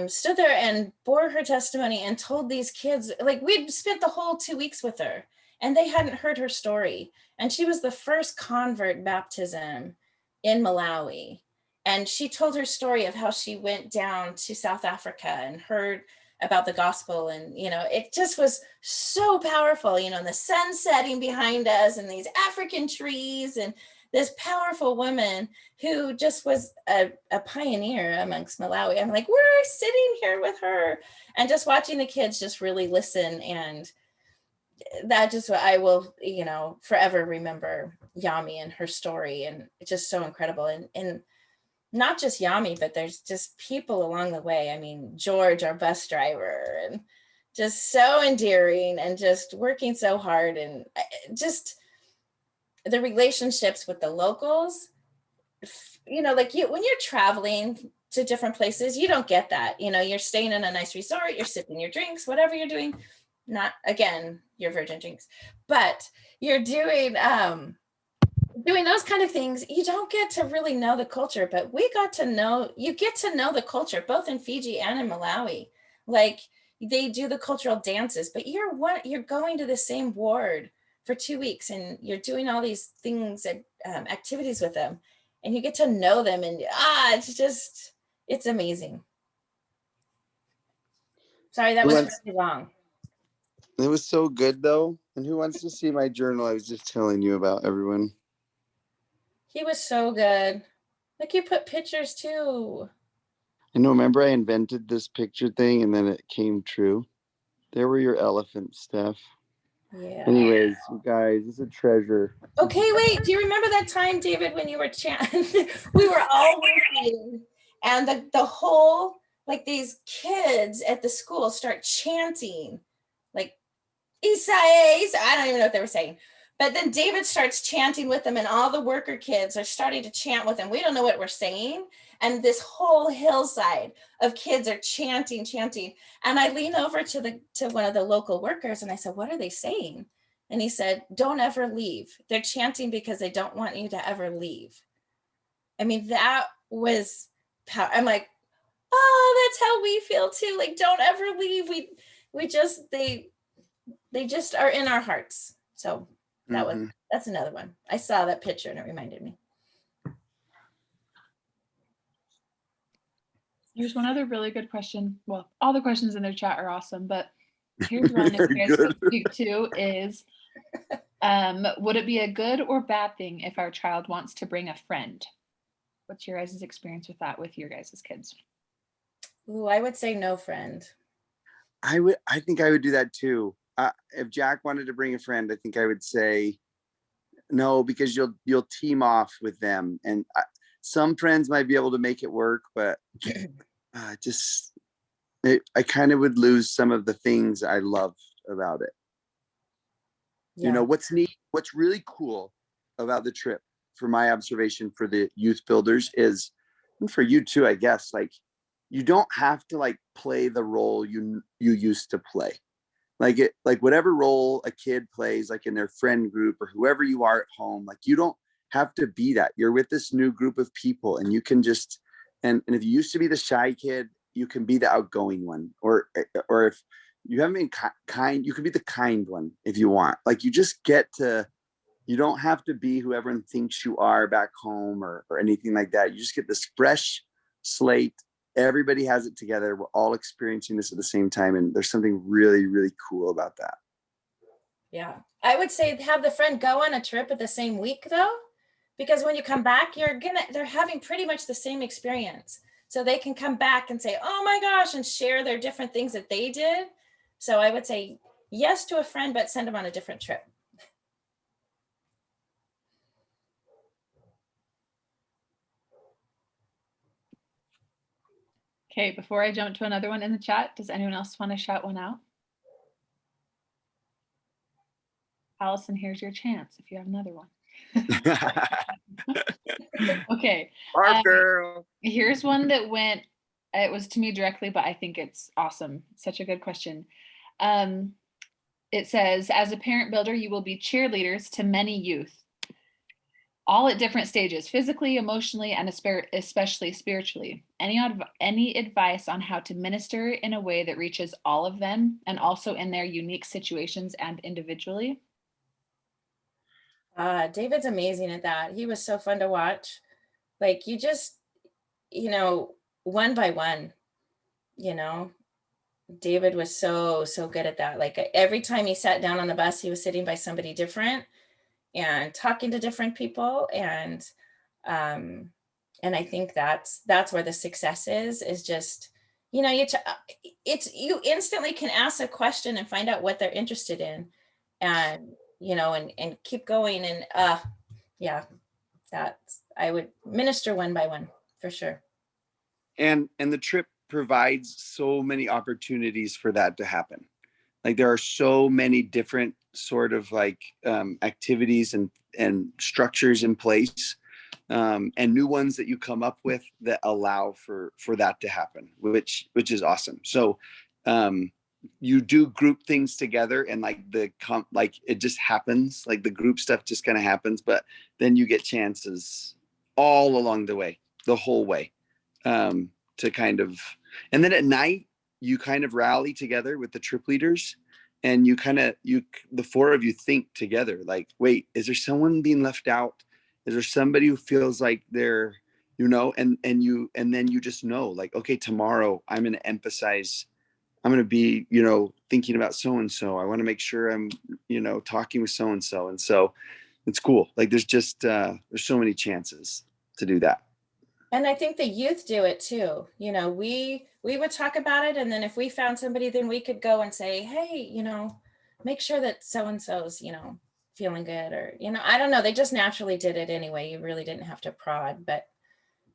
Stood there and bore her testimony and told these kids, like, we'd spent the whole 2 weeks with her and they hadn't heard her story. And she was the first convert baptism in Malawi. And she told her story of how she went down to South Africa and heard about the gospel. And, you know, it just was so powerful, you know, and the sun setting behind us and these African trees and this powerful woman who just was a pioneer amongst Malawi. I'm like, we're sitting here with her and just watching the kids just really listen. And that just, I will, you know, forever remember Yami and her story. And it's just so incredible. And not just Yami, but there's just people along the way. I mean, George, our bus driver, and just so endearing and just working so hard, and just the relationships with the locals. You know, like when you're traveling to different places, you don't get that. You know, you're staying in a nice resort, you're sipping your drinks, whatever you're doing, not again your virgin drinks, but you're doing those kind of things. You don't get to really know the culture, but you get to know the culture both in Fiji and in Malawi. Like, they do the cultural dances, but you're going to the same ward for 2 weeks and you're doing all these things and activities with them, and you get to know them, and it's amazing. Sorry, that was really long. It was so good though. And who wants to see my journal I was just telling you about, everyone? He was so good. Like, you put pictures too. I know, remember I invented this picture thing and then it came true. There were your elephants, Steph. Yeah. Anyways, you guys, it's a treasure. Okay, wait. Do you remember that time, David, when you were chanting? We were all working, and the whole, like, these kids at the school start chanting, like, Isai. I don't even know what they were saying. But then David starts chanting with them, and all the worker kids are starting to chant with him. We don't know what we're saying. And this whole hillside of kids are chanting. And I lean over to one of the local workers and I said, what are they saying? And he said, don't ever leave. They're chanting because they don't want you to ever leave. I mean, that was power. I'm like, oh, that's how we feel too. Like, don't ever leave. They just are in our hearts. So that's another one. I saw that picture and it reminded me. Here's one other really good question. Well, all the questions in their chat are awesome, but here's one if you guys could speak to is, would it be a good or bad thing if our child wants to bring a friend? What's your guys' experience with that with your guys' kids? Ooh, I would say no friend. I think I would do that too. If Jack wanted to bring a friend, I think I would say no, because you'll team off with them, and some friends might be able to make it work, but I kind of would lose some of the things I loved about it. Yeah. You know, what's neat, what's really cool about the trip for my observation for the youth builders is, and for you too, I guess, like, you don't have to like play the role you used to play. Like whatever role a kid plays, like in their friend group or whoever you are at home, like you don't have to be that. You're with this new group of people, and you can just, and if you used to be the shy kid, you can be the outgoing one, or if you haven't been kind, you can be the kind one if you want. Like you just get to, you don't have to be who everyone thinks you are back home or anything like that. You just get this fresh slate. Everybody has it together. We're all experiencing this at the same time. And there's something really, really cool about that. Yeah. I would say have the friend go on a trip at the same week though, because when you come back, they're having pretty much the same experience. So they can come back and say, oh my gosh, and share their different things that they did. So I would say yes to a friend, but send them on a different trip. Okay, before I jump to another one in the chat, does anyone else want to shout one out? Allison, here's your chance if you have another one. Okay. Barf girl. Here's one that went, it was to me directly, but I think it's awesome. It's such a good question. It says, as a parent builder, you will be cheerleaders to many youth, all at different stages, physically, emotionally, and especially spiritually. Any advice on how to minister in a way that reaches all of them and also in their unique situations and individually? David's amazing at that. He was so fun to watch. Like you just, one by one, David was so good at that. Like every time he sat down on the bus, he was sitting by somebody different and talking to different people. And I think that's where the success is just, you instantly can ask a question and find out what they're interested in, and and keep going. And I would minister one by one for sure. And the trip provides so many opportunities for that to happen. Like there are so many different sort of like activities and structures in place, and new ones that you come up with that allow for that to happen, which is awesome. So you do group things together, and like it just happens, like the group stuff just kind of happens, but then you get chances all along the way, the whole way, to kind of, and then at night you kind of rally together with the trip leaders, and the four of you think together, like, wait, is there someone being left out? Is there somebody who feels like they're, and then you just know, like, okay, tomorrow I'm going to be, thinking about so-and-so. I want to make sure I'm, talking with so-and-so. And so it's cool. Like there's just, there's so many chances to do that. And I think the youth do it too. We would talk about it. And then if we found somebody, then we could go and say, hey, make sure that so-and-so's, feeling good, or, I don't know. They just naturally did it anyway. You really didn't have to prod, but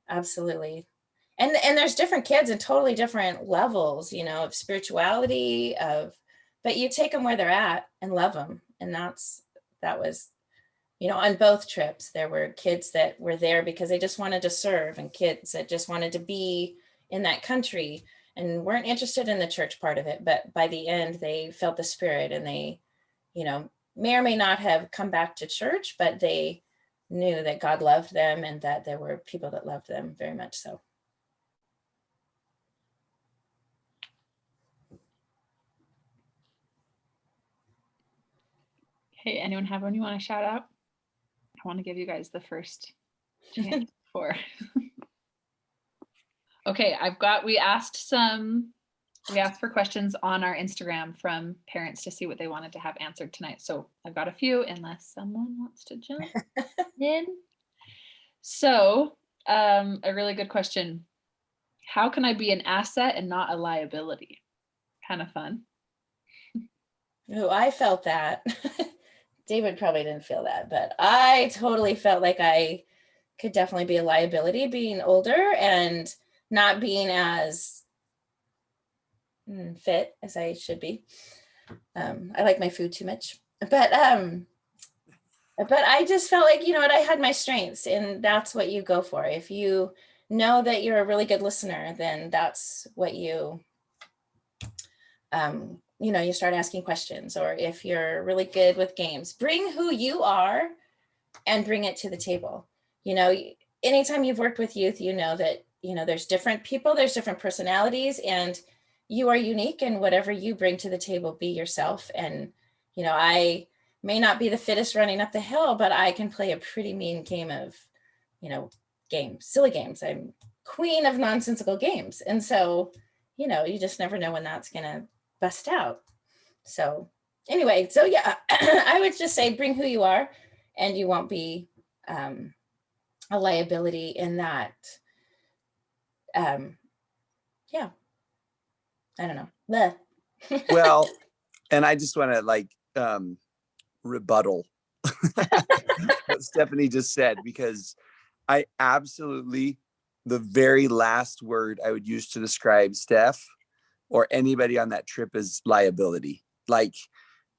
absolutely. And there's different kids and totally different levels, of spirituality, but you take them where they're at and love them. And that was, on both trips, there were kids that were there because they just wanted to serve, and kids that just wanted to be in that country and weren't interested in the church part of it. But by the end, they felt the spirit, and they, may or may not have come back to church, but they knew that God loved them and that there were people that loved them very much so. Hey, anyone have one you want to shout out? I want to give you guys the first chance for. Okay, we asked for questions on our Instagram from parents to see what they wanted to have answered tonight. So I've got a few, unless someone wants to jump in. So a really good question. How can I be an asset and not a liability? Kind of fun. Oh, I felt that. David probably didn't feel that, but I totally felt like I could definitely be a liability being older and not being as fit as I should be. I like my food too much, but But I just felt like, you know what, I had my strengths, and that's what you go for. If you know that you're a really good listener, then that's what you know, you start asking questions. Or if you're really good with games, bring who you are and bring it to the table. You know, anytime you've worked with youth, you know that, you know, there's different people, there's different personalities, and you are unique, and whatever you bring to the table, be yourself. And, you know, I may not be the fittest running up the hill, but I can play a pretty mean game of, you know, games, silly games. I'm queen of nonsensical games. And so, you know, you just never know when that's going to bust out. So anyway, so yeah, I would just say bring who you are, and you won't be a liability in that. Yeah, I don't know. Bleh. Well, and I just want to like rebuttal what Stephanie just said, because I absolutely, the very last word I would use to describe Steph or anybody on that trip is liability. Like,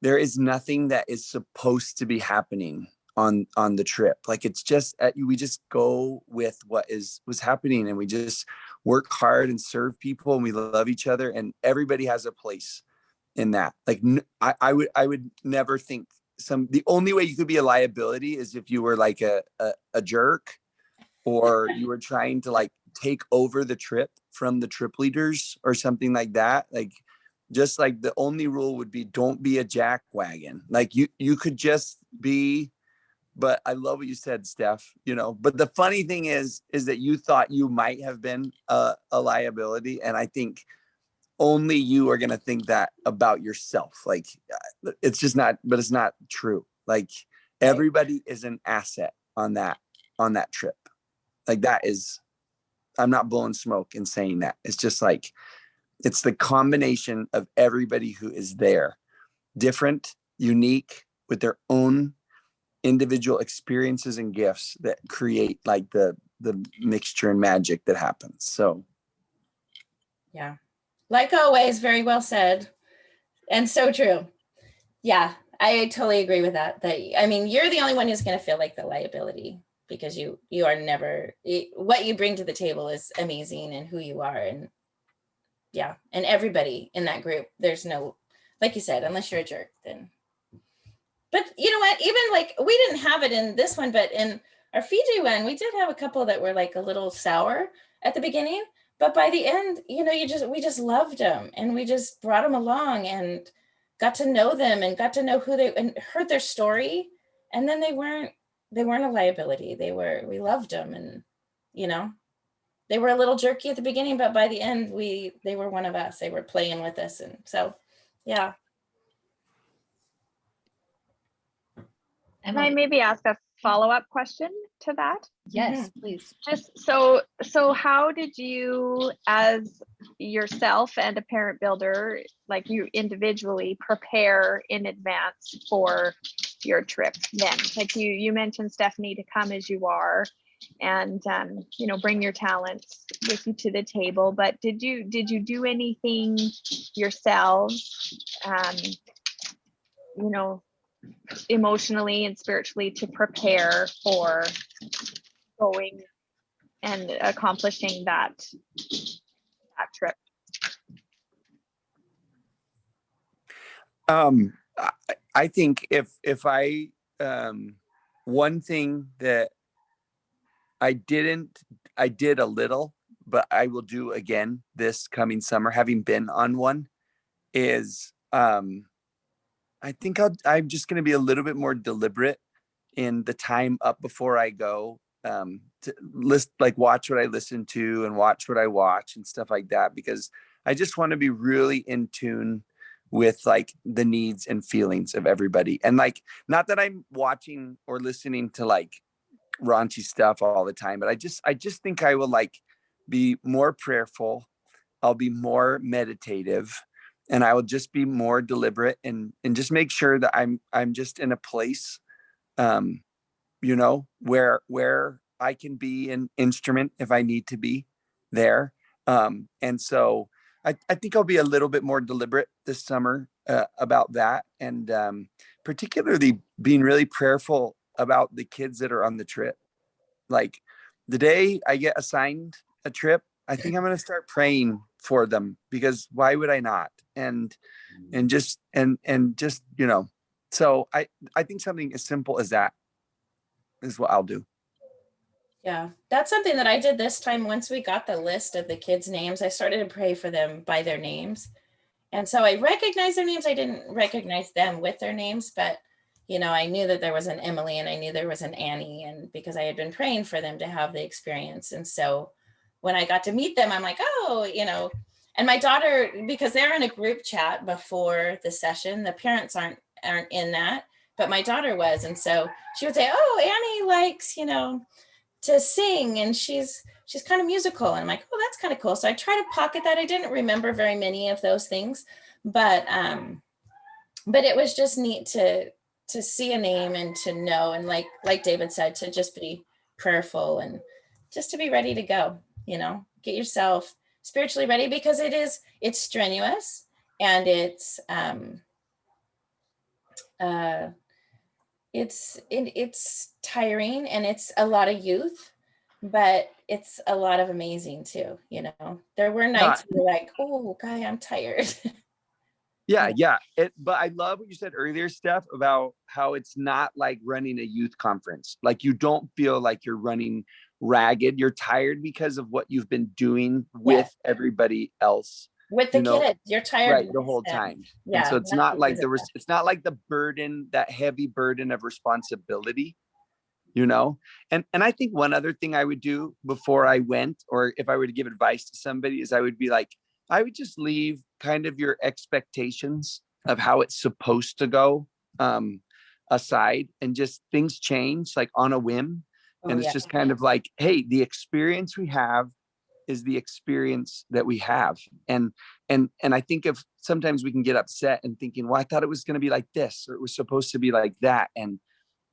there is nothing that is supposed to be happening on the trip. Like, it's just we just go with what was happening, and we just work hard and serve people, and we love each other, and everybody has a place in that. Like, I would never think the only way you could be a liability is if you were like a jerk, or you were trying to like take over the trip from the trip leaders or something like that. Like, just like the only rule would be don't be a jackwagon. Like, you could just be. But I love what you said, Steph, you know, but the funny thing is that you thought you might have been a liability. And I think only you are going to think that about yourself. Like, it's just not, but it's not true. Like, everybody is an asset on that trip. Like, that is, I'm not blowing smoke in saying that. It's just like, it's the combination of everybody who is there, different, unique, with their own individual experiences and gifts, that create like the mixture and magic that happens. So Yeah, like always, very well said, and so true. Yeah, I totally agree with that. I mean, you're the only one who's going to feel like the liability, because you are never, what you bring to the table is amazing, and who you are. And yeah, and everybody in that group, there's no, like you said, unless you're a jerk, then. But you know what, even like, we didn't have it in this one, but in our Fiji one, we did have a couple that were like a little sour at the beginning, but by the end, you know, we just loved them, and we just brought them along and got to know them, and got to know who they, and heard their story. And then they weren't a liability. We loved them. And, you know, they were a little jerky at the beginning, but by the end, they were one of us. They were playing with us. And so, yeah. Can I maybe ask a follow-up question to that? Yes, please. Just so how did you, as yourself and a parent builder, like you individually, prepare in advance for your trip then? Like you mentioned, Stephanie, to come as you are, and you know, bring your talents with you to the table. But did you do anything yourselves, you know, emotionally and spiritually, to prepare for going and accomplishing that trip? I think if I one thing that I did a little, but I will do again this coming summer, having been on one, is I think I'm just going to be a little bit more deliberate in the time up before I go, to watch what I listen to and watch what I watch and stuff like that, because I just want to be really in tune with like the needs and feelings of everybody. And like, not that I'm watching or listening to like raunchy stuff all the time, but I just think I will like be more prayerful. I'll be more meditative, and I will just be more deliberate, and just make sure that I'm just in a place, you know, where I can be an instrument if I need to be there. And so I think I'll be a little bit more deliberate this summer about that, and particularly being really prayerful about the kids that are on the trip. Like the day I get assigned a trip, I think I'm going to start praying for them, because why would I not? And just, you know, so I think something as simple as that is what I'll do. Yeah, that's something that I did this time. Once we got the list of the kids' names, I started to pray for them by their names. And so I recognized their names. I didn't recognize them with their names, but you know, I knew that there was an Emily and I knew there was an Annie, and because I had been praying for them to have the experience. And so when I got to meet them, I'm like, oh, you know, and my daughter, because they're in a group chat before the session, the parents aren't in that, but my daughter was. And so she would say, oh, Annie likes, you know, to sing, and she's kind of musical. And I'm like, oh, that's kind of cool. So I try to pocket that. I didn't remember very many of those things, but it was just neat to see a name and to know, and like David said, to just be prayerful and just to be ready to go, you know, get yourself spiritually ready, because it's strenuous, and it's tiring, and it's a lot of youth, but it's a lot of amazing too. You know, there were nights where like, oh, guy, I'm tired. Yeah. But I love what you said earlier, Steph, about how it's not like running a youth conference. Like you don't feel like you're running ragged. You're tired because of what you've been doing with everybody else. With the kids, you're tired right the whole time. Yeah. And so it's not like it's not like the burden, that heavy burden of responsibility, you know. And I think one other thing I would do before I went, or if I were to give advice to somebody, is I would be like, I would just leave kind of your expectations of how it's supposed to go aside, and just things change like on a whim. And it's just kind of like, hey, the experience we have is the experience that we have. And I think if sometimes we can get upset and thinking, well, I thought it was going to be like this, or it was supposed to be like that. And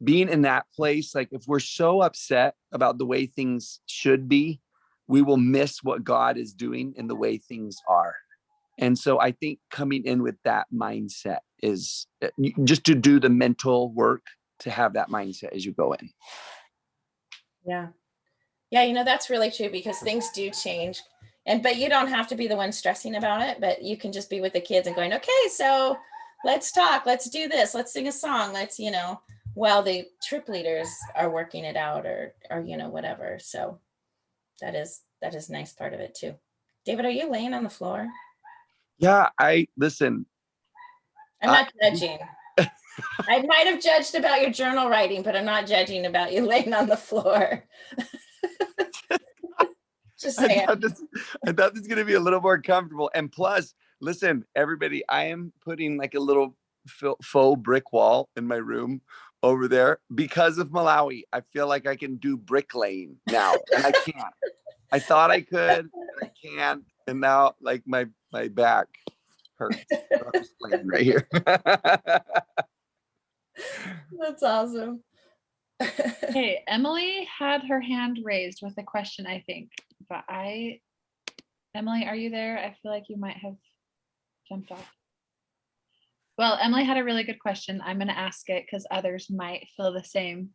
being in that place, like if we're so upset about the way things should be, we will miss what God is doing in the way things are. And so I think coming in with that mindset is just to do the mental work to have that mindset as you go in. Yeah, you know, that's really true, because things do change. But you don't have to be the one stressing about it, but you can just be with the kids and going, okay, so let's talk, let's do this, let's sing a song, let's, you know, while the trip leaders are working it out, or you know, whatever. So that is a nice part of it too. David, are you laying on the floor? Yeah, listen. I'm not judging. I might have judged about your journal writing, but I'm not judging about you laying on the floor. Just saying. I thought this was going to be a little more comfortable. And plus, listen, everybody, I am putting like a little faux brick wall in my room over there because of Malawi. I feel like I can do bricklaying now, and I can't. I thought I could, and I can't. And now, like my back hurts. I'm just laying right here. That's awesome. Hey, Emily had her hand raised with a question, I think, but Emily, are you there? I feel like you might have jumped off. Well, Emily had a really good question. I'm going to ask it because others might feel the same.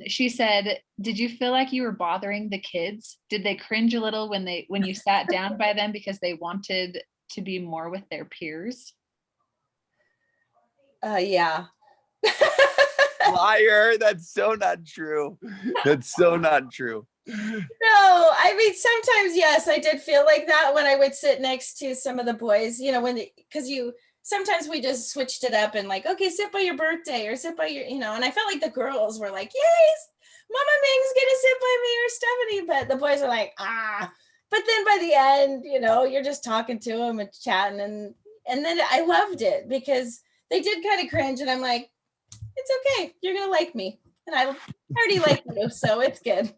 She said, did you feel like you were bothering the kids? Did they cringe a little when you sat down by them because they wanted to be more with their peers? Yeah. Liar. That's so not true. That's so not true. No, I mean, sometimes, yes, I did feel like that when I would sit next to some of the boys, you know, sometimes we just switched it up and like, okay, sit by your birthday or sit by your, you know, and I felt like the girls were like, yes, Mama Ming's gonna sit by me or Stephanie, but the boys are like, but then by the end, you know, you're just talking to them and chatting, and then I loved it because they did kind of cringe, and I'm like, it's okay, you're gonna like me, and I already like you, so it's good.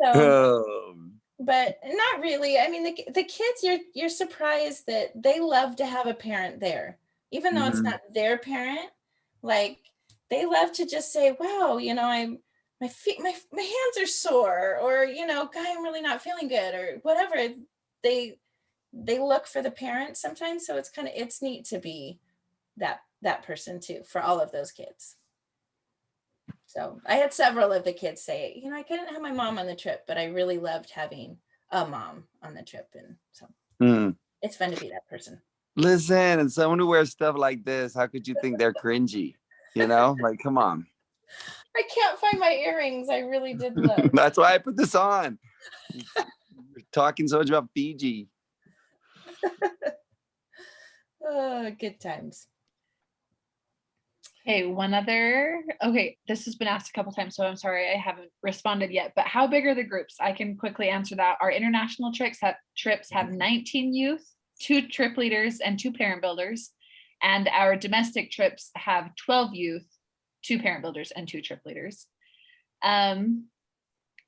So, but not really. I mean, the kids, you're surprised that they love to have a parent there, even though it's not their parent. Like they love to just say, "Wow, you know, my feet, my hands are sore," or you know, "Guy, I'm really not feeling good," or whatever. They look for the parents sometimes, so it's neat to be that person too for all of those kids. So I had several of the kids say, I couldn't have my mom on the trip, but I really loved having a mom on the trip. And so it's fun to be that person. Listen, and someone who wears stuff like this, how could you think they're cringy? Like, come on. I can't find my earrings. I really did look. That's why I put this on. We're talking so much about Fiji. Oh, good times. Okay, this has been asked a couple times, so I'm sorry I haven't responded yet, but how big are the groups? I can quickly answer that. Our international trips have 19 youth, 2 trip leaders, and 2 parent builders. And our domestic trips have 12 youth, 2 parent builders, and 2 trip leaders. And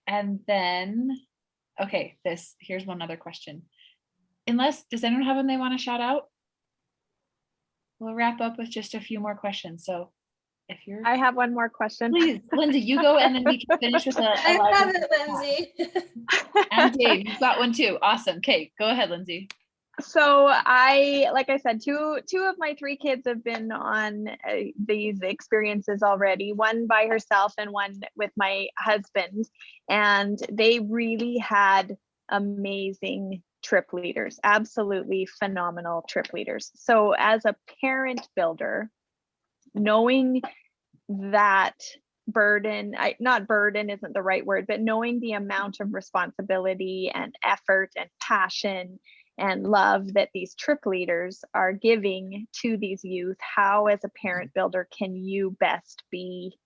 then, here's one other question. Does anyone have one they want to shout out? We'll wrap up with just a few more questions. So if you're, I have one more question. please, Lindsay, you go, and then we can finish with I have it, Lindsay. And Dave, you've got one too. Awesome. Okay, go ahead, Lindsay. So like I said, two of my 3 kids have been on these experiences already, one by herself and one with my husband. And they really had amazing trip leaders, absolutely phenomenal trip leaders. So as a parent builder, knowing that not burden isn't the right word, but knowing the amount of responsibility and effort and passion and love that these trip leaders are giving to these youth, how as a parent builder can you best be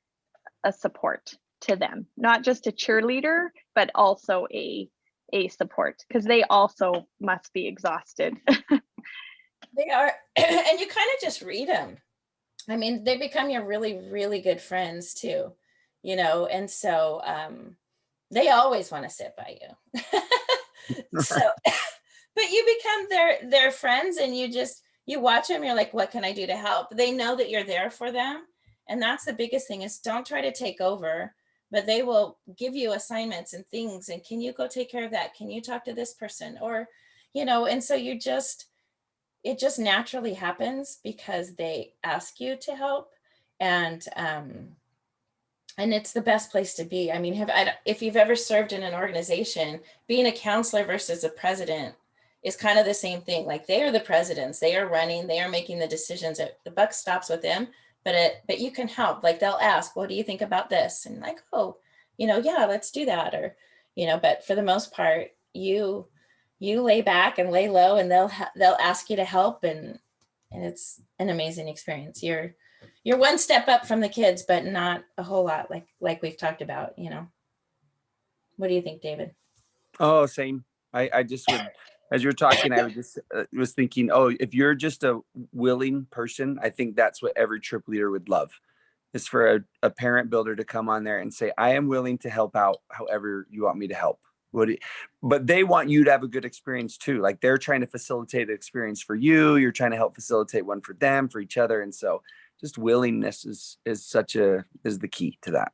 a support to them? Not just a cheerleader, but also a support, because they also must be exhausted. They are, and you kind of just read them. I mean, they become your really, really good friends too, and so they always want to sit by you. So, but you become their friends, and you watch them, you're like, what can I do to help? They know that you're there for them. And that's the biggest thing, is don't try to take over, but they will give you assignments and things. And can you go take care of that? Can you talk to this person? Or, and so it just naturally happens because they ask you to help. And it's the best place to be. I mean, if you've ever served in an organization, being a counselor versus a president is kind of the same thing. Like, they are the presidents, they are running, they are making the decisions. The buck stops with them, but you can help. Like, they'll ask, what do you think about this? And like, oh, yeah, let's do that. Or, but for the most part, you lay back and lay low, and they'll ask you to help. And it's an amazing experience. You're one step up from the kids, but not a whole lot, like we've talked about. What do you think, David? Oh, same. I just would, as you were talking, I was thinking, if you're just a willing person, I think that's what every trip leader would love, is for a parent builder to come on there and say, I am willing to help out however you want me to help. But they want you to have a good experience too. Like, they're trying to facilitate an experience for you. You're trying to help facilitate one for them, for each other. And so just willingness is the key to that.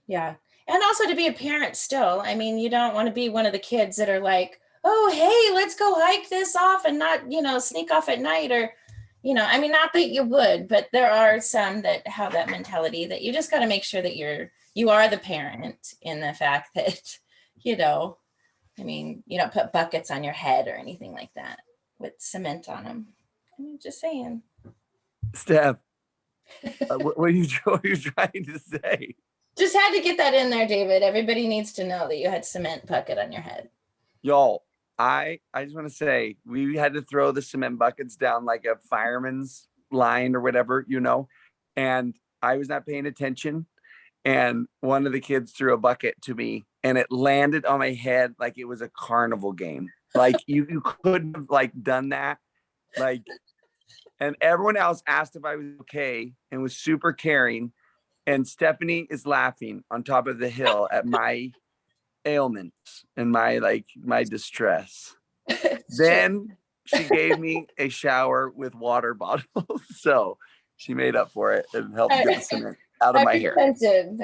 Yeah. And also to be a parent still. I mean, you don't want to be one of the kids that are like, oh, hey, let's go hike this off and not, sneak off at night, or, I mean, not that you would, but there are some that have that mentality that you just got to make sure that you are the parent, in the fact that, I mean, you don't put buckets on your head or anything like that with cement on them. I'm just saying. Steph, what are you trying to say? Just had to get that in there, David. Everybody needs to know that you had cement bucket on your head. Y'all, I just want to say, we had to throw the cement buckets down like a fireman's line or whatever, and I was not paying attention. And one of the kids threw a bucket to me, and it landed on my head like it was a carnival game. Like, you couldn't have done that. And everyone else asked if I was okay and was super caring. And Stephanie is laughing on top of the hill at my ailments and my distress. Then she gave me a shower with water bottles. So she made up for it and helped get the cement out of my hair. I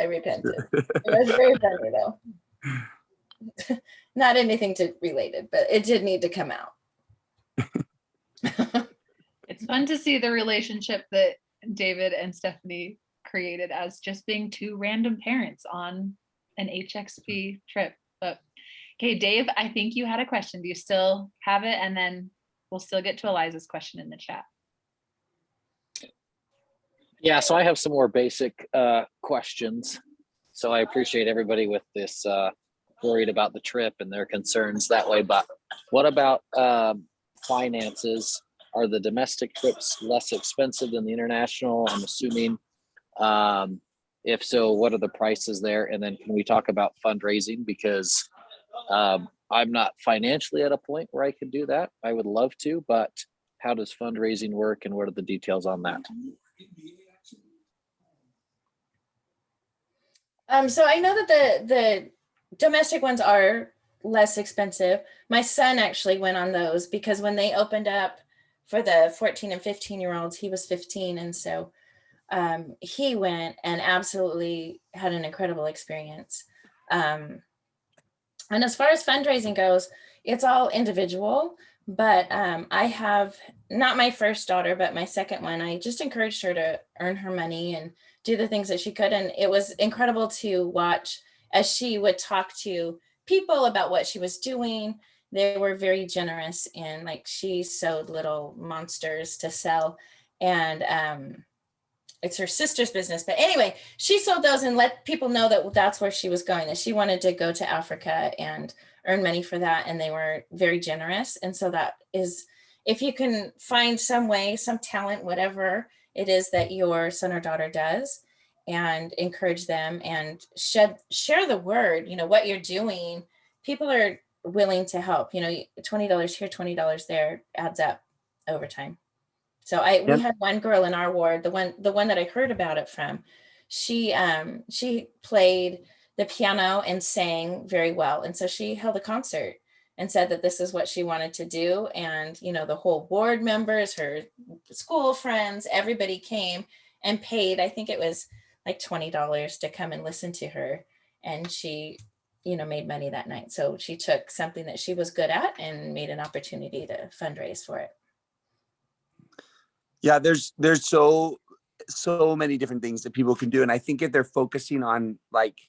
repented. It was very funny though. Not anything related, but it did need to come out. It's fun to see the relationship that David and Stephanie created as just being two random parents on an HXP trip. But okay, Dave, I think you had a question. Do you still have it? And then we'll still get to Eliza's question in the chat. Yeah, so I have some more basic questions. So I appreciate everybody with this worried about the trip and their concerns that way. But what about finances? Are the domestic trips less expensive than the international? I'm assuming. If so, what are the prices there? And then can we talk about fundraising? Because I'm not financially at a point where I could do that. I would love to, but how does fundraising work and what are the details on that? So I know that the domestic ones are less expensive. My son actually went on those because when they opened up for the 14 and 15-year-olds, he was 15. And so he went and absolutely had an incredible experience. And as far as fundraising goes, it's all individual, but I have not my first daughter, but my second one. I just encouraged her to earn her money and do the things that she could. And it was incredible to watch as she would talk to people about what she was doing. They were very generous, and like she sewed little monsters to sell. And it's her sister's business. But anyway, she sold those and let people know that that's where she was going, that she wanted to go to Africa and earn money for that. And they were very generous. And so that is, if you can find some way, some talent, whatever it is that your son or daughter does, and encourage them and share the word, what you're doing, people are willing to help. $20 here, $20 there adds up over time. So we had one girl in our ward, the one that I heard about it from, she played the piano and sang very well. And so she held a concert and said that this is what she wanted to do. And, the whole ward members, her school friends, everybody came and paid, I think it was like $20 to come and listen to her. And she, made money that night. So she took something that she was good at and made an opportunity to fundraise for it. Yeah, there's so many different things that people can do. And I think if they're focusing on like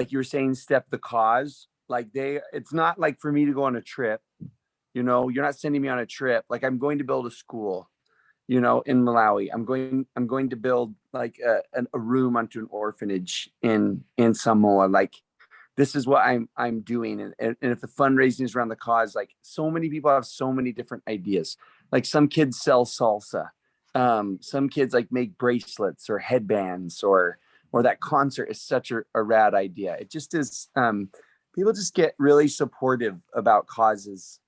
you were saying, Steph, the cause, it's not like for me to go on a trip, you're not sending me on a trip. Like I'm going to build a school, in Malawi. I'm going to build like a room onto an orphanage in Samoa. Like this is what I'm doing. And if the fundraising is around the cause, like so many people have so many different ideas. Like some kids sell salsa. Some kids like make bracelets or headbands or that concert is such a rad idea. It just is, people just get really supportive about causes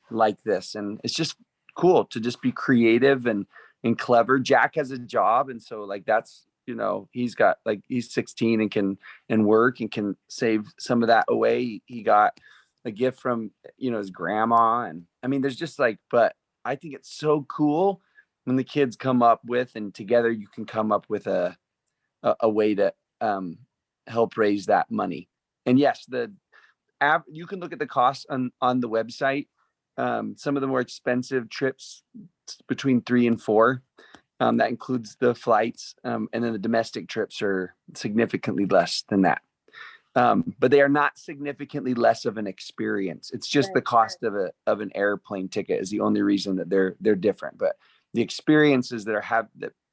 like this. And it's just cool to just be creative and clever. Jack has a job. And so like, that's, he's 16 and can work and can save some of that away. He got a gift from, his grandma. And I mean, there's just but I think it's so cool when the kids come up with, and together you can come up with a way to help raise that money. And yes, you can look at the costs on the website. Some of the more expensive trips between 3 and 4. That includes the flights, and then the domestic trips are significantly less than that. But they are not significantly less of an experience. It's just the cost of an airplane ticket is the only reason that they're different. But the experiences that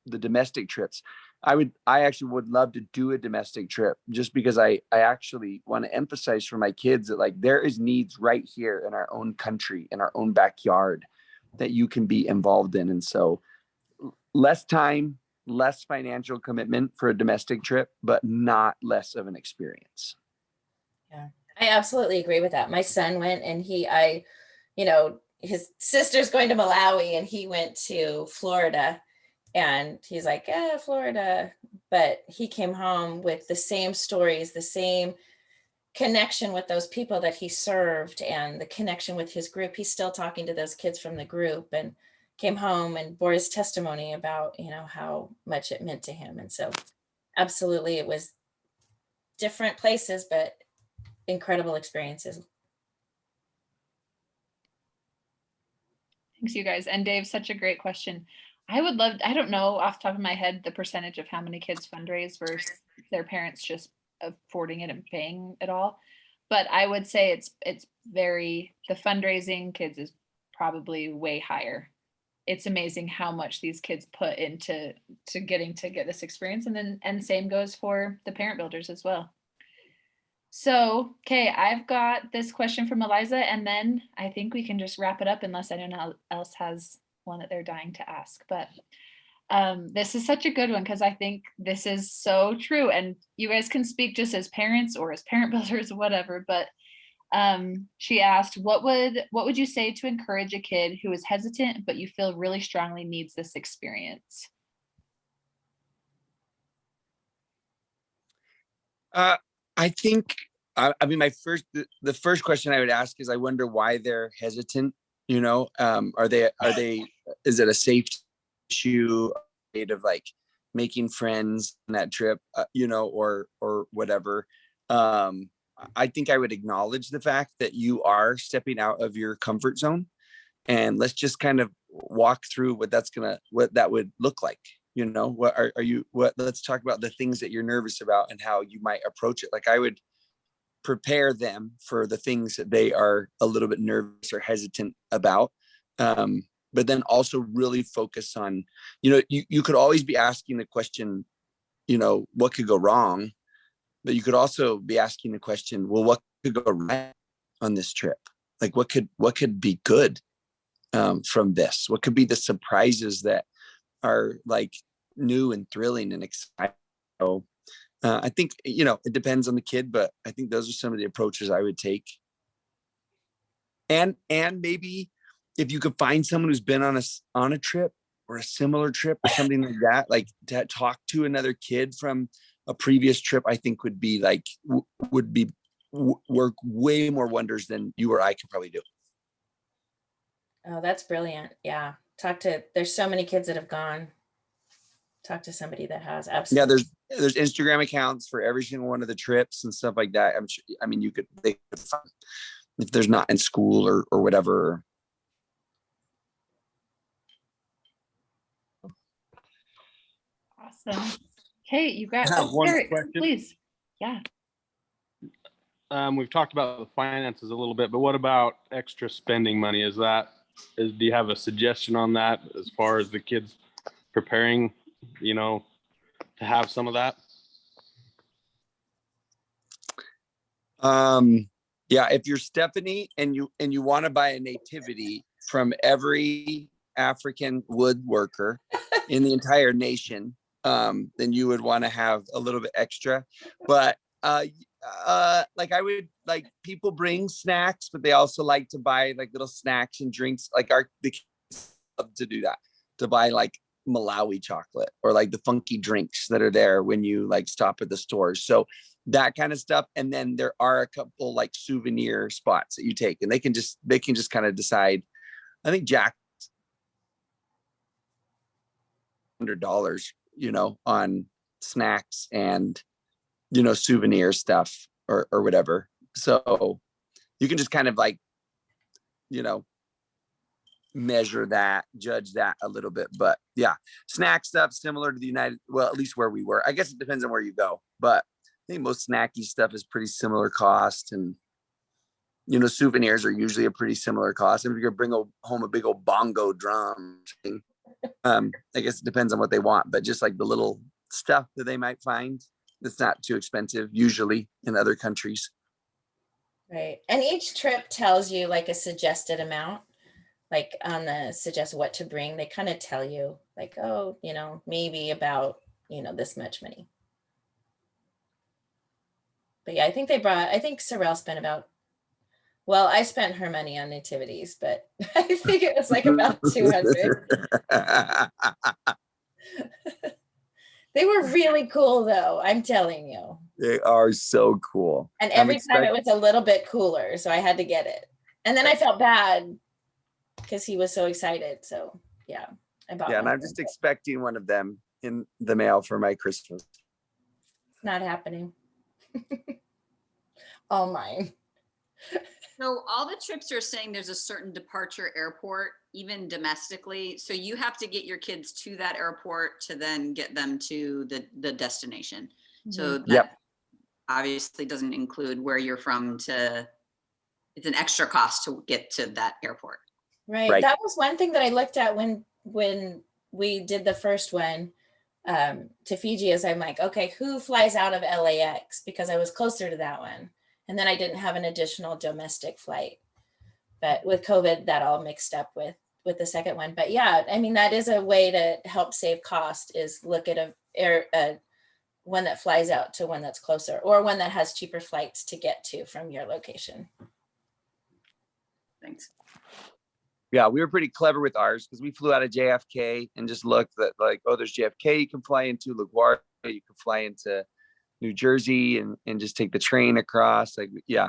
the domestic trips, I actually would love to do a domestic trip just because I actually want to emphasize for my kids that there is needs right here in our own country, in our own backyard that you can be involved in. And so less time, less financial commitment for a domestic trip, but not less of an experience. Yeah, I absolutely agree with that. My son went and his sister's going to Malawi and he went to Florida and he's like, yeah, Florida. But he came home with the same stories, the same connection with those people that he served and the connection with his group. He's still talking to those kids from the group and came home and bore his testimony about, how much it meant to him. And so absolutely, it was different places, but incredible experiences. Thanks, you guys. And Dave, such a great question. I would love, I don't know off the top of my head, the percentage of how many kids fundraise versus their parents just affording it and paying it all. But I would say it's very, the fundraising kids is probably way higher. It's amazing how much these kids put into getting to get this experience. And same goes for the parent builders as well. So, okay, I've got this question from Eliza, and then I think we can just wrap it up unless anyone else has one that they're dying to ask. But this is such a good one because I think this is so true. And you guys can speak just as parents or as parent builders, whatever. But she asked, what would you say to encourage a kid who is hesitant, but you feel really strongly needs this experience? I think, I mean, the first question I would ask is, I wonder why they're hesitant. You know, are they, is it a safety issue of like making friends on that trip, you know, or whatever. I think I would acknowledge the fact that you are stepping out of your comfort zone, and let's just kind of walk through what that would look like. You know, let's talk about the things that you're nervous about and how you might approach it. Like, I would prepare them for the things that they are a little bit nervous or hesitant about. But then also really focus on, you know, you could always be asking the question, you know, what could go wrong? But you could also be asking the question, well, what could go right on this trip? Like, what could be good from this? What could be the surprises that are like new and thrilling and exciting? So I think, you know, it depends on the kid, but I think those are some of the approaches I would take. And maybe if you could find someone who's been on a trip or a similar trip or something like that, like to talk to another kid from a previous trip, I think would be like, work way more wonders than you or I could probably do. Oh, that's brilliant. Yeah. There's so many kids that have gone. Talk to somebody that has. Absolutely. Yeah, there's Instagram accounts for every single one of the trips and stuff like that. I'm sure, I mean, they could find, if there's not in school or whatever. Awesome. Okay, you got I have one Eric, question. please. Yeah. We've talked about the finances a little bit, but what about extra spending money? Do you have a suggestion on that as far as the kids preparing, you know, to have some of that? Yeah, if you're Stephanie and you want to buy a nativity from every African woodworker in the entire nation, then you would want to have a little bit extra. But like, I would, like, people bring snacks, but they also like to buy like little snacks and drinks. Like the kids love to do that, to buy like Malawi chocolate or like the funky drinks that are there when you like stop at the stores. So that kind of stuff. And then there are a couple like souvenir spots that you take, and they can just kind of decide. I think Jack $100, you know, on snacks and, you know, souvenir stuff or whatever. So you can just kind of like, you know, measure that, judge that a little bit. But yeah, snack stuff similar to well, at least where we were. I guess it depends on where you go, but I think most snacky stuff is pretty similar cost. And, you know, souvenirs are usually a pretty similar cost. And if you're gonna bring home a big old bongo drum, I guess it depends on what they want, but just like the little stuff that they might find, it's not too expensive usually in other countries. Right. And each trip tells you like a suggested amount, like on the suggest what to bring. They kind of tell you like, oh, you know, maybe about, you know, this much money. But yeah, I think Sorrel spent well, I spent her money on nativities, but I think it was like about 200. They were really cool though, I'm telling you. They are so cool. And every time it was a little bit cooler, so I had to get it. And then I felt bad because he was so excited. So yeah, I bought Yeah, and I'm just expecting one of them in the mail for my Christmas. It's not happening. All mine. So all the trips are saying there's a certain departure airport, even domestically. So you have to get your kids to that airport to then get them to the destination. So that Yep. obviously doesn't include where you're from to, it's an extra cost to get to that airport. Right. Right. That was one thing that I looked at when we did the first one to Fiji, is I'm like, okay, who flies out of LAX? Because I was closer to that one. And then I didn't have an additional domestic flight. But with COVID, that all mixed up with the second one. But yeah, I mean, that is a way to help save cost, is look at a one that flies out to one that's closer, or one that has cheaper flights to get to from your location. Thanks. Yeah, we were pretty clever with ours because we flew out of JFK and just looked at like, oh, there's JFK you can fly into, LaGuardia, you can fly into New Jersey and just take the train across. Like, yeah,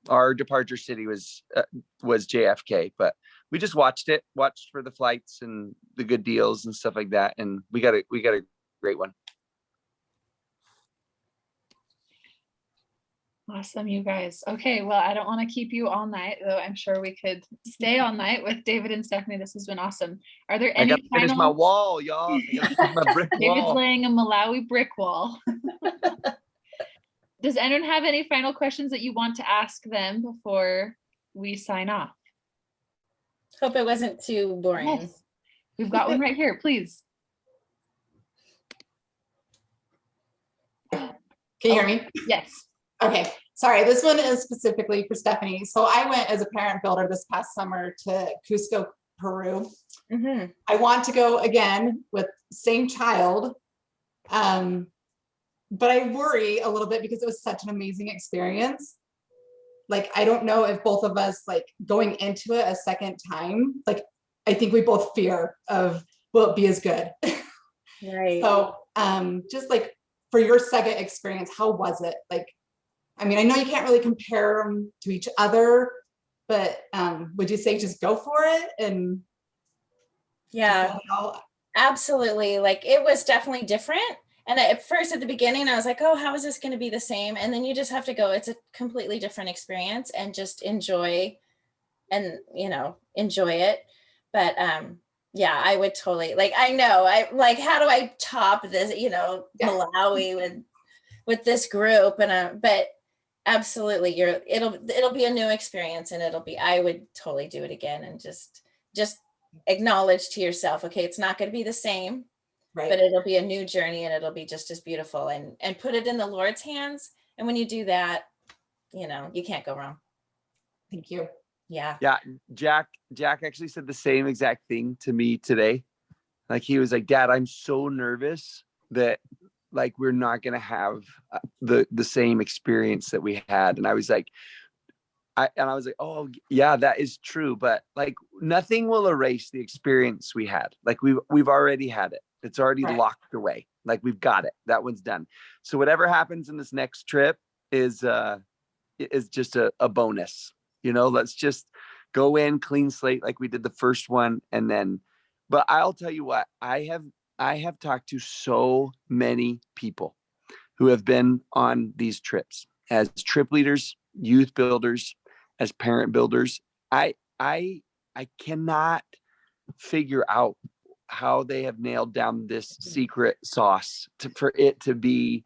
our departure city was JFK, but we just watched for the flights and the good deals and stuff like that, and we got a great one. Awesome, you guys. Okay, well, I don't want to keep you all night, though I'm sure we could stay all night with David and Stephanie. This has been awesome. Are there I any gotta finish my final? wall, y'all. I gotta finish my brick David's wall. laying a Malawi brick wall. Does anyone have any final questions that you want to ask them before we sign off? Hope it wasn't too boring. Yes. We've got one right here, please. Can you hear me? Yes. Okay, sorry, this one is specifically for Stephanie. So I went as a parent builder this past summer to Cusco, Peru. Mm-hmm. I want to go again with same child. But I worry a little bit because it was such an amazing experience. Like, I don't know if both of us, like, going into it a second time, like, I think we both fear of, will it be as good? Right. So just like for your second experience, how was it? Like, I mean, I know you can't really compare them to each other, but would you say just go for it? And yeah, absolutely. Like, it was definitely different. And at first, at the beginning, I was like, oh, how is this going to be the same? And then you just have to go, it's a completely different experience, and just enjoy and, enjoy it. But yeah, I would totally, like, I know, how do I top this, Malawi with this group? And but absolutely, it'll be a new experience, and I would totally do it again, and just acknowledge to yourself, okay, it's not going to be the same. Right. But it'll be a new journey, and it'll be just as beautiful, and put it in the Lord's hands. And when you do that, you can't go wrong. Thank you. Yeah. Yeah. Jack actually said the same exact thing to me today. Like, he was like, Dad, I'm so nervous that like we're not going to have the same experience that we had. And I was like, oh yeah, that is true. But like, nothing will erase the experience we had. Like, we've already had it. It's already right. locked away. Like, we've got it. That one's done. So whatever happens in this next trip is just a bonus. Let's just go in clean slate like we did the first one. And then, but I'll tell you what, I have talked to so many people who have been on these trips as trip leaders, youth builders, as parent builders. I cannot figure out how they have nailed down this secret sauce for it to be,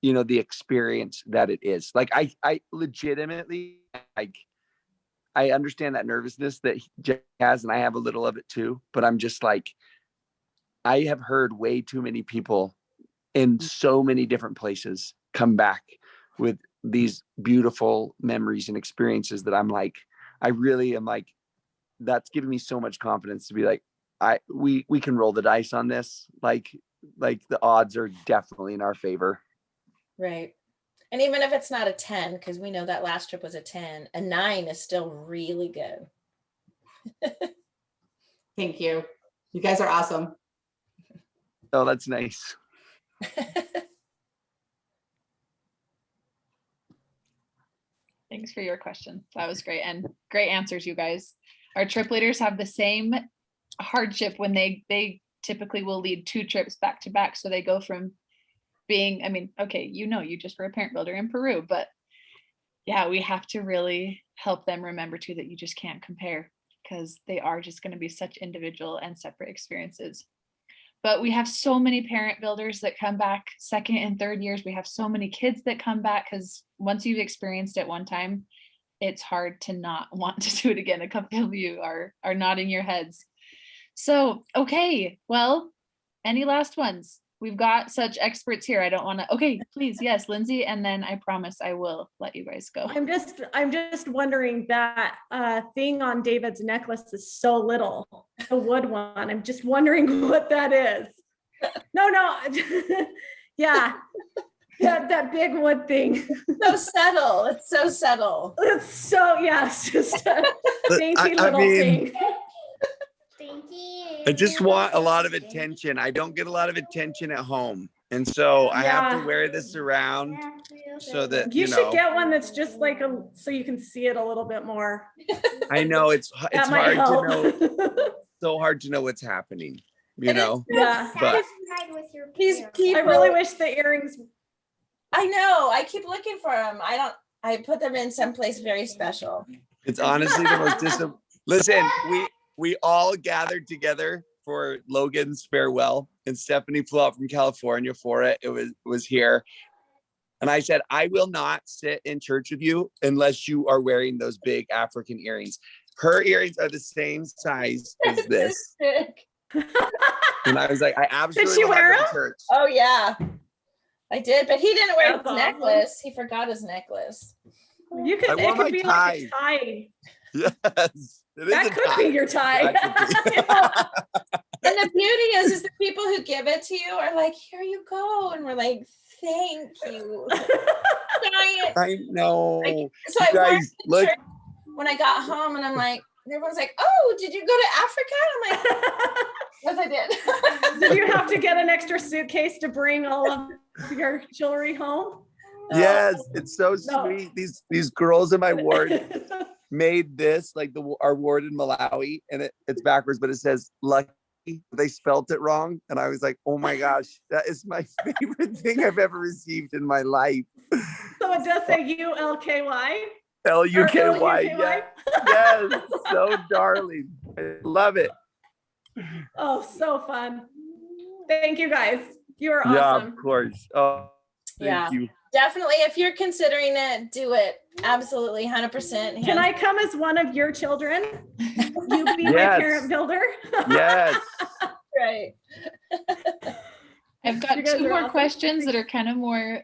the experience that it is. Like, I legitimately, like, I understand that nervousness that Jack has, and I have a little of it too, but I'm just like, I have heard way too many people in so many different places come back with these beautiful memories and experiences that I'm like, I really am like, that's giving me so much confidence to be like, we can roll the dice on this. Like the odds are definitely in our favor. Right. And even if it's not a 10, because we know that last trip was a 10, a 9 is still really good. Thank you. You guys are awesome. Oh, that's nice. Thanks for your question. That was great, and great answers, you guys. Our trip leaders have the same hardship when they typically will lead 2 trips back to back. So they go from being, okay, you just were a parent builder in Peru, but yeah, we have to really help them remember too that you just can't compare, because they are just going to be such individual and separate experiences. But we have so many parent builders that come back second and third years. We have so many kids that come back, because once you've experienced it one time, it's hard to not want to do it again. A couple of you are nodding your heads. So, okay, well, any last ones? We've got such experts here. I don't want to, okay, please, yes, Lindsay, and then I promise I will let you guys go. I'm just wondering, that thing on David's necklace is so little, the wood one. I'm just wondering what that is. No, yeah, that big wood thing. So subtle. It's so subtle. It's so, yeah, it's just a dainty little thing. I just want a lot of attention. I don't get a lot of attention at home. And so I have to wear this around so that, you should get one that's just like so you can see it a little bit more. I know it's hard help. to know. So hard to know what's happening, you know? Yeah. But These people, I really wish the earrings. I know, I keep looking for them. I put them in someplace very special. it's honestly the most listen, we all gathered together for Logan's farewell, and Stephanie flew out from California for it. It was here. And I said, I will not sit in church with you unless you are wearing those big African earrings. Her earrings are the same size as this. And I was like, I absolutely Did she will not wear go to them? church. Oh yeah, I did, but he didn't wear That's his awesome. necklace. He forgot his necklace. You could, I it wore my could be like a tie. Yes. It is That a could tie. be your tie. That could be. And the beauty is the people who give it to you are like, here you go. And we're like, thank you. Giant. I know. So You I wore it guys, to look. church when I got home, and I'm like, everyone's like, oh, did you go to Africa? I'm like, yes, I did. Did you have to get an extra suitcase to bring all of your jewelry home? Yes, it's so No. sweet. These girls in my ward made this, like our ward in Malawi, and it's backwards, but it says lucky. They spelt it wrong, and I was like, oh my gosh, that is my favorite thing I've ever received in my life. So it does say ULKY. Luky, yes, yes, so darling. I love it. Oh, so fun. Thank you guys. You are Yeah, awesome. of course. Oh, Yeah. thank you. Definitely. If you're considering it, do it. Absolutely. 100%. Can I come as one of your children? You be my Yes. parent builder? Yes. Right. I've got You guys two are more awesome. questions that are kind of more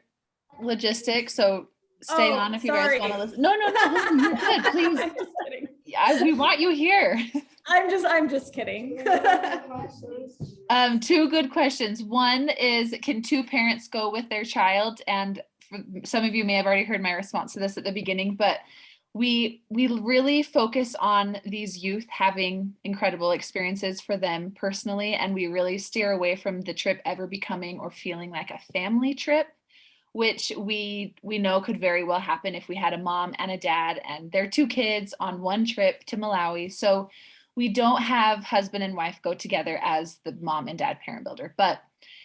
logistic, so stay Oh, on if you sorry. guys want to listen. No, listen, you're good, please. I'm just kidding. We want you here. I'm just kidding. Two good questions. One is, can two parents go with their child? And for some of you may have already heard my response to this at the beginning, but we really focus on these youth having incredible experiences for them personally, and we really steer away from the trip ever becoming or feeling like a family trip, which we know could very well happen if we had a mom and a dad and their two kids on one trip to Malawi. So we don't have husband and wife go together as the mom and dad parent builder, but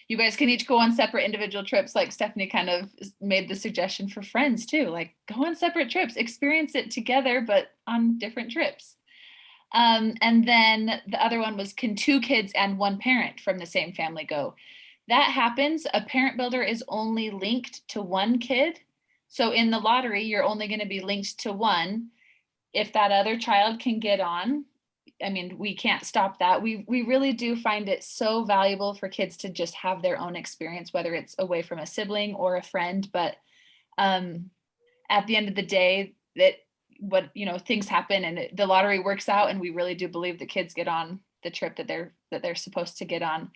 you guys can each go on separate individual trips. Like Stephanie kind of made the suggestion for friends too, like go on separate trips, experience it together, but on different trips. And then the other one was, can two kids and one parent from the same family go? That happens. A parent builder is only linked to one kid. So in the lottery, you're only going to be linked to one. If that other child can get on, I mean, we can't stop that. We really do find it so valuable for kids to just have their own experience, whether it's away from a sibling or a friend. But at the end of the day, things happen and the lottery works out, and we really do believe the kids get on the trip that they're supposed to get on.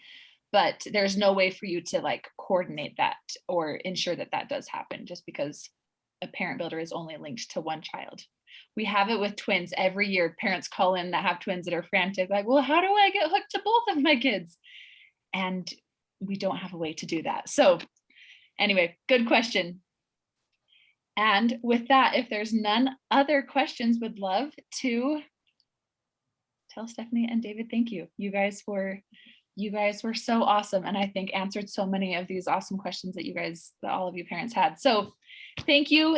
But there's no way for you to like coordinate that or ensure that that does happen just because a parent builder is only linked to one child. We have it with twins every year. Parents call in that have twins that are frantic, like, well, how do I get hooked to both of my kids? And we don't have a way to do that. So anyway, good question. And with that, if there's none other questions, would love to tell Stephanie and David, thank you. You guys were so awesome. And I think answered so many of these awesome questions that all of you parents had. So thank you.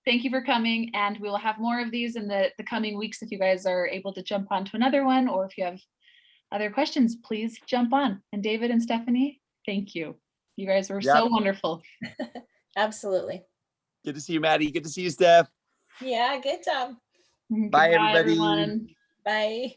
thank you for coming. And we will have more of these in the coming weeks. If you guys are able to jump onto another one, or if you have other questions, please jump on. And David and Stephanie, thank you. You guys were so wonderful. Absolutely. Good to see you, Maddie. Good to see you, Steph. Yeah, good job. Bye, Goodbye, everybody. everyone. Bye.